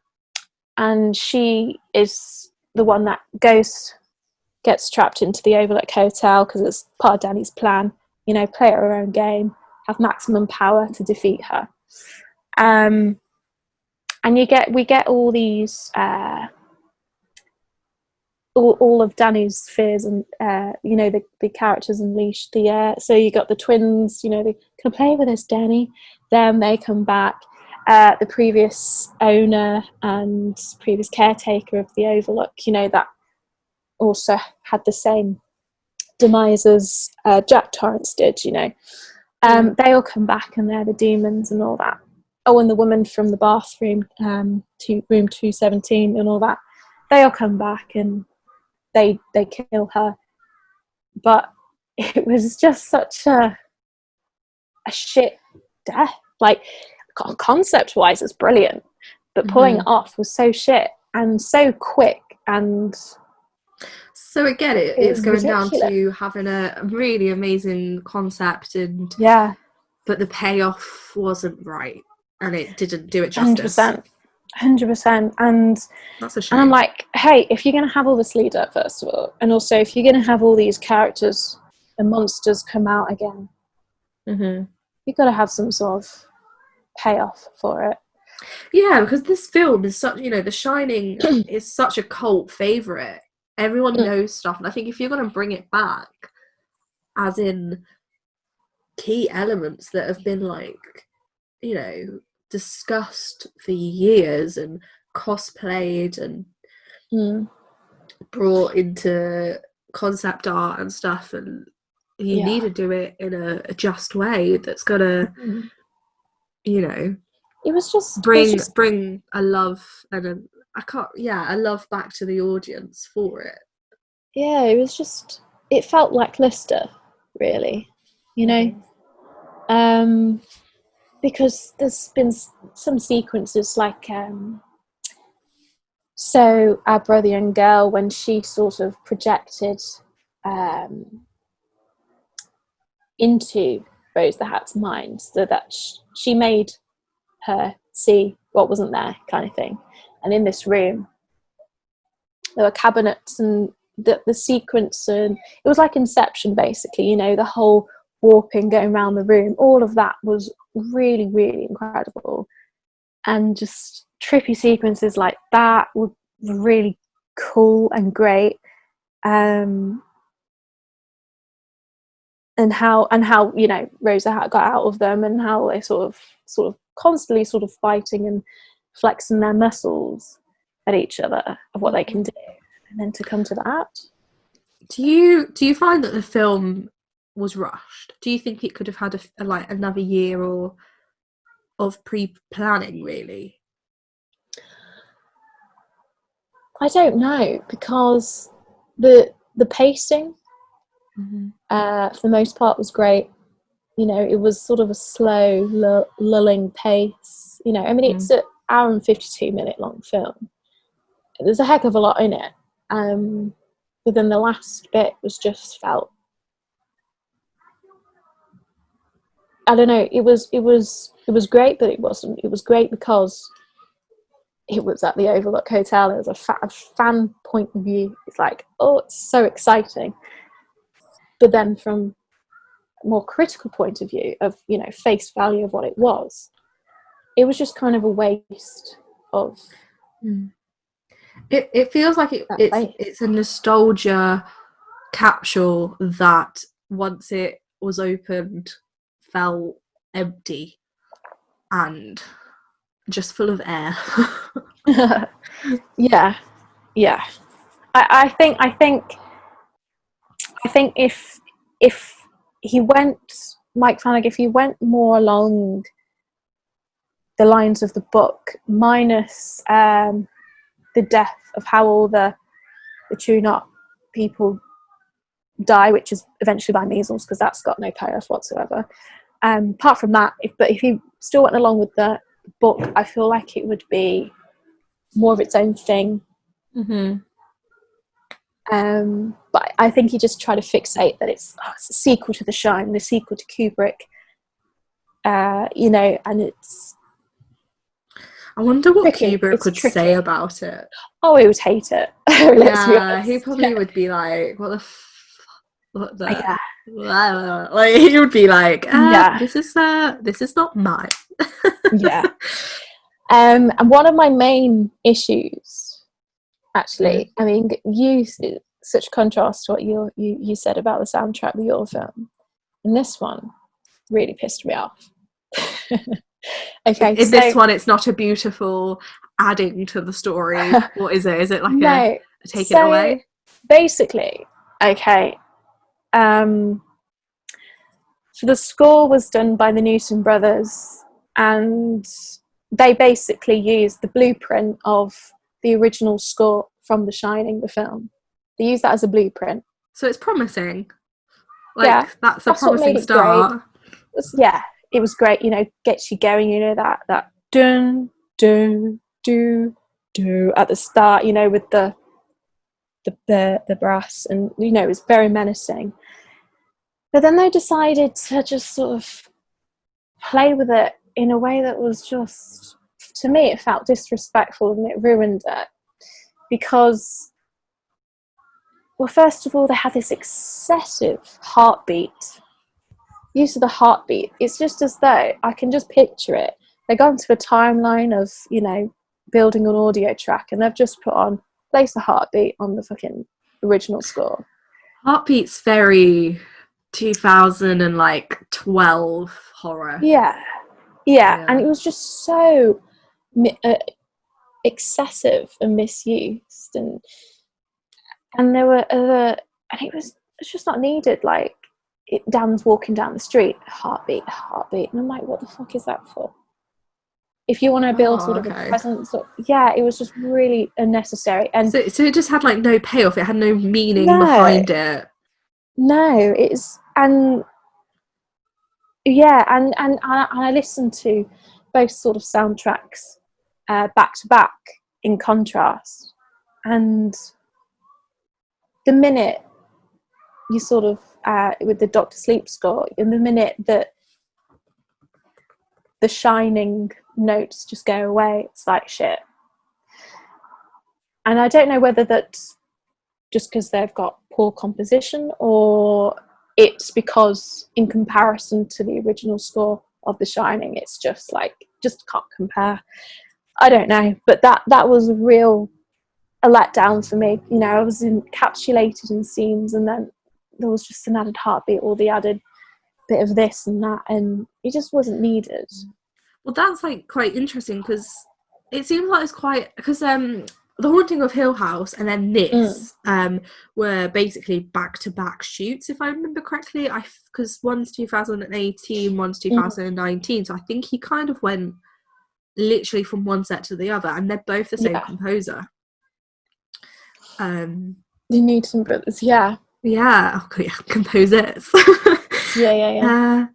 she is the one that gets trapped into the Overlook Hotel because it's part of Danny's plan, play her own game, have maximum power to defeat her. And we get all these all of Danny's fears, and the characters unleashed. So you got the twins, they can play with us, Danny. Then they come back. The previous owner and previous caretaker of the Overlook, that also had the same demise as Jack Torrance did. They all come back, and they're the demons and all that. Oh, and the woman from the bathroom, room 217 and all that, they all come back and they kill her. But it was just such a shit death. Like, concept-wise, it's brilliant, but pulling it off was so shit and so quick. And so again, it's going ridiculous. Down to having a really amazing concept, and but the payoff wasn't right, and it didn't do it justice. 100%. And that's a shame. And I'm like, hey, if you're going to have all this lead up, first of all, and also if you're going to have all these characters and monsters come out again, you've got to have some sort of payoff for it. Yeah, because this film is such, The Shining is such a cult favourite. Everyone knows stuff, and I think if you're going to bring it back, as in key elements that have been discussed for years and cosplayed and brought into concept art and stuff, and you need to do it in a just way that's gonna it was just bring a love and a love back to the audience for it. It felt lackluster, really, because there's been some sequences like so our brother and girl, when she sort of projected into Rose the Hat's mind, so that she made her see what wasn't there, kind of thing. And in this room there were cabinets, and the sequence, and it was like Inception, basically, the whole warping going around the room, all of that was really, really incredible. And just trippy sequences like that were really cool and great. And how you know Rosa got out of them, and how they sort of constantly sort of fighting and flexing their muscles at each other of what they can do, and then to come to that. Do you find that the film was rushed? Do you think it could have had like another year or of pre-planning, really? I don't know, because the pacing for the most part was great. You know, it was sort of a slow lulling pace. You know, I mean, it's an hour and 52-minute long film. There's a heck of a lot in it, but then the last bit was just felt, I don't know, it was great, but it wasn't. It was great because it was at the Overlook Hotel. It was a fan point of view. It's like, oh, it's so exciting. But then from a more critical point of view of, you know, face value of what it was just kind of a waste of It feels like that place. it's a nostalgia capsule that once it was opened felt empty and just full of air. Yeah, yeah. I think if he went, Mike Flanagan, if he went more along the lines of the book, minus the death of how all the tune-up people die, which is eventually by measles, because that's got no payoff whatsoever. Apart from that, if he still went along with the book, I feel like it would be more of its own thing. But I think he just tried to fixate that it's a sequel to The Shine, the sequel to Kubrick, you know, and it's. I wonder what tricky. Kubrick would say about it. Oh, he would hate it. Let's be honest. He probably would be like, "What the what the?" Yeah. Like he would be like, this is not mine." Yeah. And one of my main issues, actually, I mean, such contrast to what you said about the soundtrack of your film, and this one really pissed me off. Okay, in this one, it's not a beautiful adding to the story. What is it? Is it like a take it away? Basically, okay. So the score was done by the Newton brothers, and they basically used the blueprint of the original score from The Shining, the film. They used that as a blueprint. So it's promising. That's a what promising made it start. Great. It was great. You know, gets you going. You know, that dun dun do do at the start. You know, with the brass, and you know, it was very menacing. But then they decided to just sort of play with it in a way that was just, to me, it felt disrespectful, and it ruined it. Because, well, first of all, they had this excessive heartbeat. Use of the heartbeat. It's just as though I can just picture it. They go into a timeline of, you know, building an audio track, and they've just put on place the heartbeat on the fucking original score. Heartbeat's very 2012 horror. Yeah, and it was just so excessive and misused, and there were other, and it's just not needed. Like, Dan's walking down the street, heartbeat, and I'm like, what the fuck is that for? If you want to build sort of a presence, it was just really unnecessary. And so it just had like no payoff. It had no meaning behind it. No, it's and I listened to both sort of soundtracks back to back in contrast, and the minute you sort of with the Doctor Sleep score, in the minute that the Shining notes just go away, it's like shit. And I don't know whether that's just because they've got poor composition, or it's because in comparison to the original score of The Shining, it's just like, just can't compare. I don't know, but that was a letdown for me. You know, I was encapsulated in scenes, and then there was just an added heartbeat, or the added bit of this and that, and it just wasn't needed. Well, that's like quite interesting because it seems like it's quite because The Haunting of Hill House and then this were basically back to back shoots, if I remember correctly. Because one's 2018, one's 2019, so I think he kind of went literally from one set to the other, and they're both the same composer. The Newton brothers, yeah. Yeah, composers. Yeah.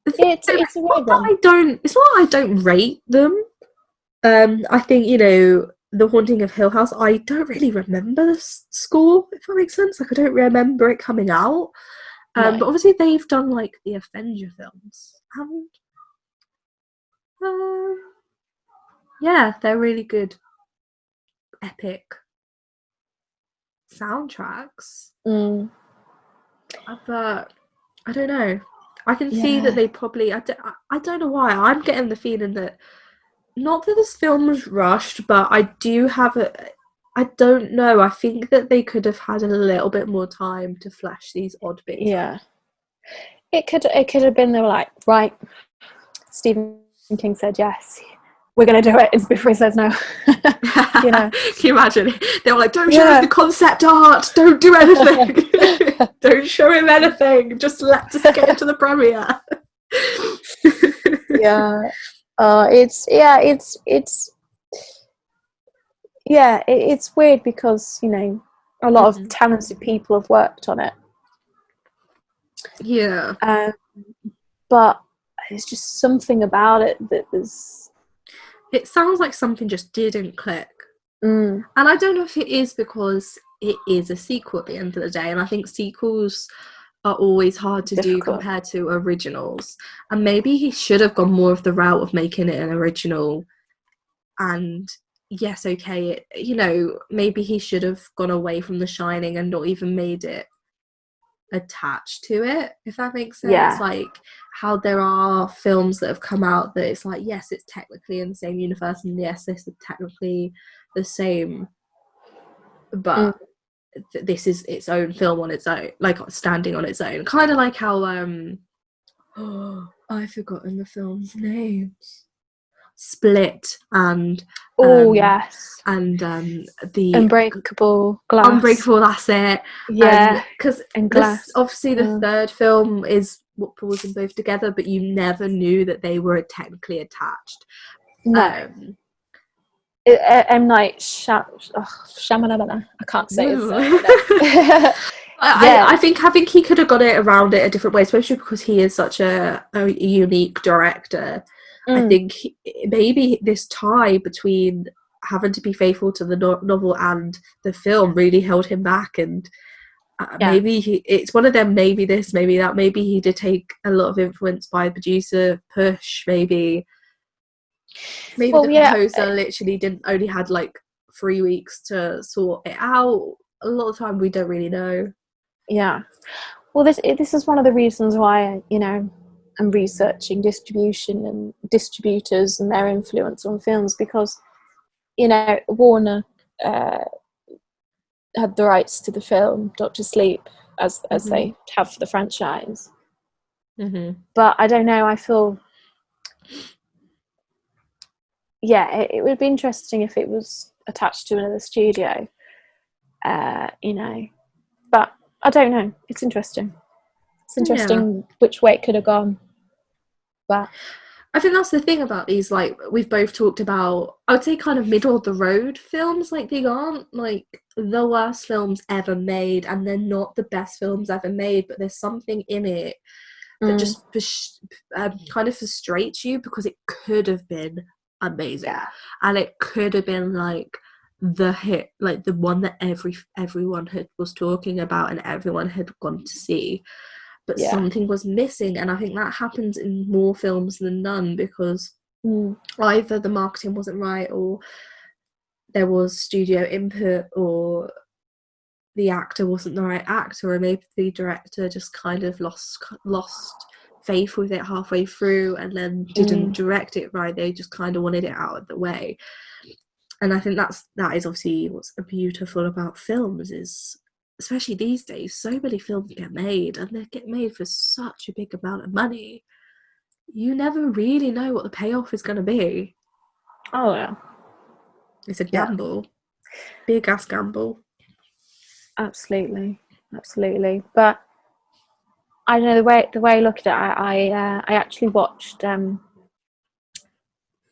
It's a weird one. It's not I don't rate them. I think, you know, The Haunting of Hill House, I don't really remember the score, if that makes sense. Like, I don't remember it coming out. No. But obviously they've done, like, the Avenger films. And, yeah, they're really good, epic soundtracks. But, I don't know. I can see that they probably... I don't know why. I'm getting the feeling that... Not that this film was rushed, but I do have I don't know. I think that they could have had a little bit more time to flesh these odd bits. Yeah. It could have been, they were like, right, Stephen King said yes, we're going to do it, before he says no. You know. Can you imagine? They were like, don't show him the concept art, don't do anything. Don't show him anything, just get into the premiere. It's weird because, you know, a lot of talented people have worked on it. Yeah. But there's just something about it that was... It sounds like something just didn't click. And I don't know if it is because it is a sequel at the end of the day, and I think sequels are always hard to do compared to originals. And maybe he should have gone more of the route of making it an original. And yes, okay, you know, maybe he should have gone away from The Shining and not even made it attached to it, if that makes sense. Yeah. Like how there are films that have come out that it's like, yes, it's technically in the same universe, and yes, this is technically the same, but this is its own film on its own, like standing on its own, kind of like how I've forgotten the film's names. Split and yes, and the Unbreakable Glass. Unbreakable, that's it. Yeah, because obviously the third film is what pulls them both together, but you never knew that they were technically attached. No. M. Night Shyamalan. I can't say his name. I think he could have got it around it a different way, especially because he is such a unique director. I think maybe this tie between having to be faithful to the novel and the film really held him back, and maybe it's one of them, maybe this, maybe that, maybe he did take a lot of influence by the producer push, maybe the composer literally only had like 3 weeks to sort it out. A lot of the time we don't really know. Yeah, well, this is one of the reasons why, you know, I'm researching distribution and distributors and their influence on films, because, you know, Warner had the rights to the film Doctor Sleep, as they have for the franchise. But I don't know, I feel it would be interesting if it was attached to another studio, you know, but I don't know. It's interesting which way it could have gone. But I think that's the thing about these, like, we've both talked about, I would say kind of middle of the road films. Like, they aren't like the worst films ever made, and they're not the best films ever made, but there's something in it that just kind of frustrates you, because it could have been amazing, and it could have been like the hit, like the one that everyone was talking about and everyone had gone to see, but something was missing. And I think that happens in more films than none, because either the marketing wasn't right, or there was studio input, or the actor wasn't the right actor, or maybe the director just kind of lost faith with it halfway through and then didn't direct it right. They just kind of wanted it out of the way. And I think that is obviously what's beautiful about films, is especially these days, so many films get made and they get made for such a big amount of money. You never really know what the payoff is going to be. Oh yeah, It's a gamble. Big ass gamble. Absolutely. But I don't know, the way I look at it, I actually watched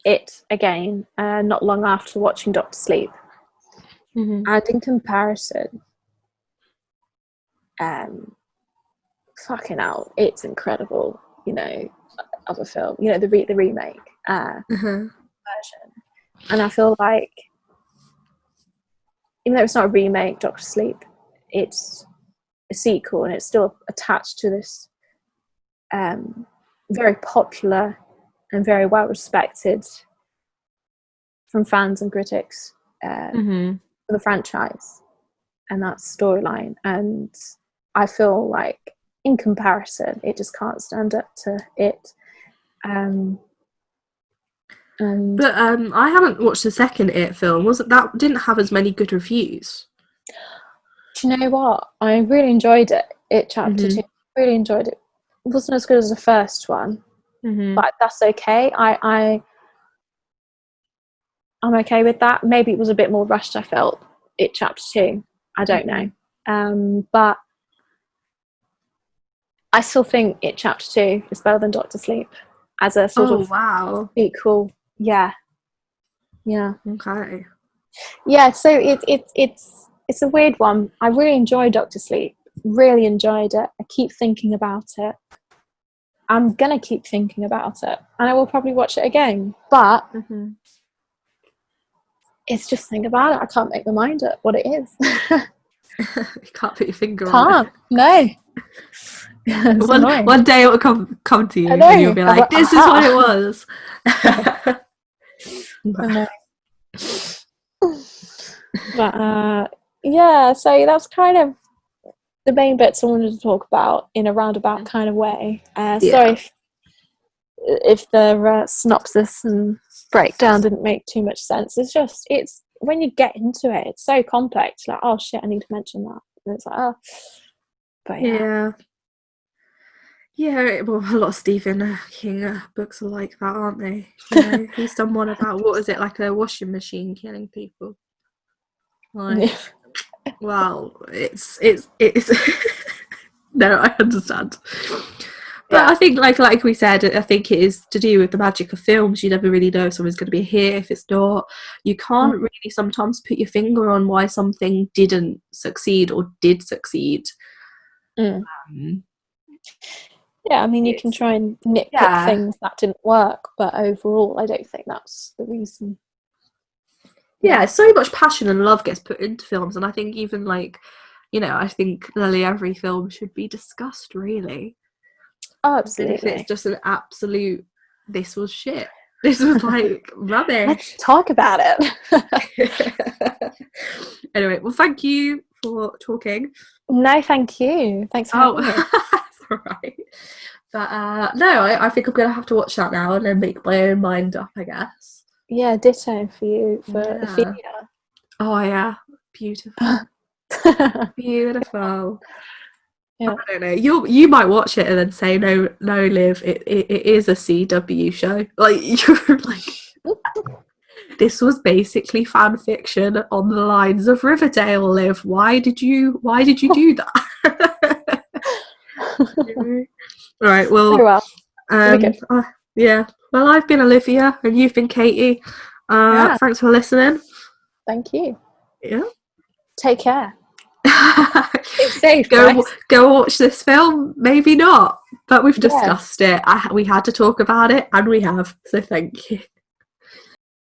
it again not long after watching Doctor Sleep. And in comparison, fucking hell, it's incredible, you know, of a film, you know, the remake version. And I feel like, even though it's not a remake, Doctor Sleep, it's a sequel and it's still attached to this very popular and very well respected from fans and critics for the franchise and that storyline. And I feel like, in comparison, it just can't stand up to it. But I haven't watched the second It film. That didn't have as many good reviews? Do you know what? I really enjoyed it. It chapter 2. Really enjoyed it. It wasn't as good as the first one, but that's okay. I'm okay with that. Maybe it was a bit more rushed, I felt, It chapter 2. I don't know. But I still think It chapter 2 is better than Doctor Sleep as a sort of equal. Yeah. Okay. Yeah, so it's a weird one. I really enjoyed Doctor Sleep. Really enjoyed it. I keep thinking about it. I'm gonna keep thinking about it, and I will probably watch it again. But it's just think about it. I can't make my mind up what it is. You can't put your finger on it. No. One day it will come to you, and you'll be like, "This is what it was." But yeah, so that's kind of the main bits I wanted to talk about in a roundabout kind of way. Sorry if the synopsis and breakdown didn't make too much sense. It's when you get into it, it's so complex. Like, oh shit, I need to mention that. And it's like, oh, but yeah. Well, a lot of Stephen King books are like that, aren't they? You know, he's done one about, what is it, like a washing machine killing people. Like, well, it's no, I understand. But I think, like we said, I think it is to do with the magic of films. You never really know if someone's going to be here, if it's not. You can't really sometimes put your finger on why something didn't succeed or did succeed. Yeah, I mean, you can try and nitpick things that didn't work, but overall, I don't think that's the reason. Yeah, so much passion and love gets put into films, and I think even, like, you know, I think nearly every film should be discussed, really. Oh, absolutely. If it's just an absolute, this was shit. This was like rubbish. Let's talk about it. Anyway, well, thank you for talking. No, thank you. Thanks for having me. That's all right. But no, I think I'm gonna have to watch that now and then make my own mind up, I guess. Yeah, ditto for you for Ophelia. Oh yeah, beautiful. Beautiful. Yeah. I don't know. You might watch it and then say no, Liv. It is a CW show. Like, you're like, this was basically fan fiction on the lines of Riverdale. Liv, why did you do that? All right. Well. Yeah. Well, I've been Olivia and you've been Katie. Thanks for listening. Thank you. Yeah. Take care. It's safe. Go watch this film. Maybe not, but we've discussed it. We had to talk about it, and we have. So thank you.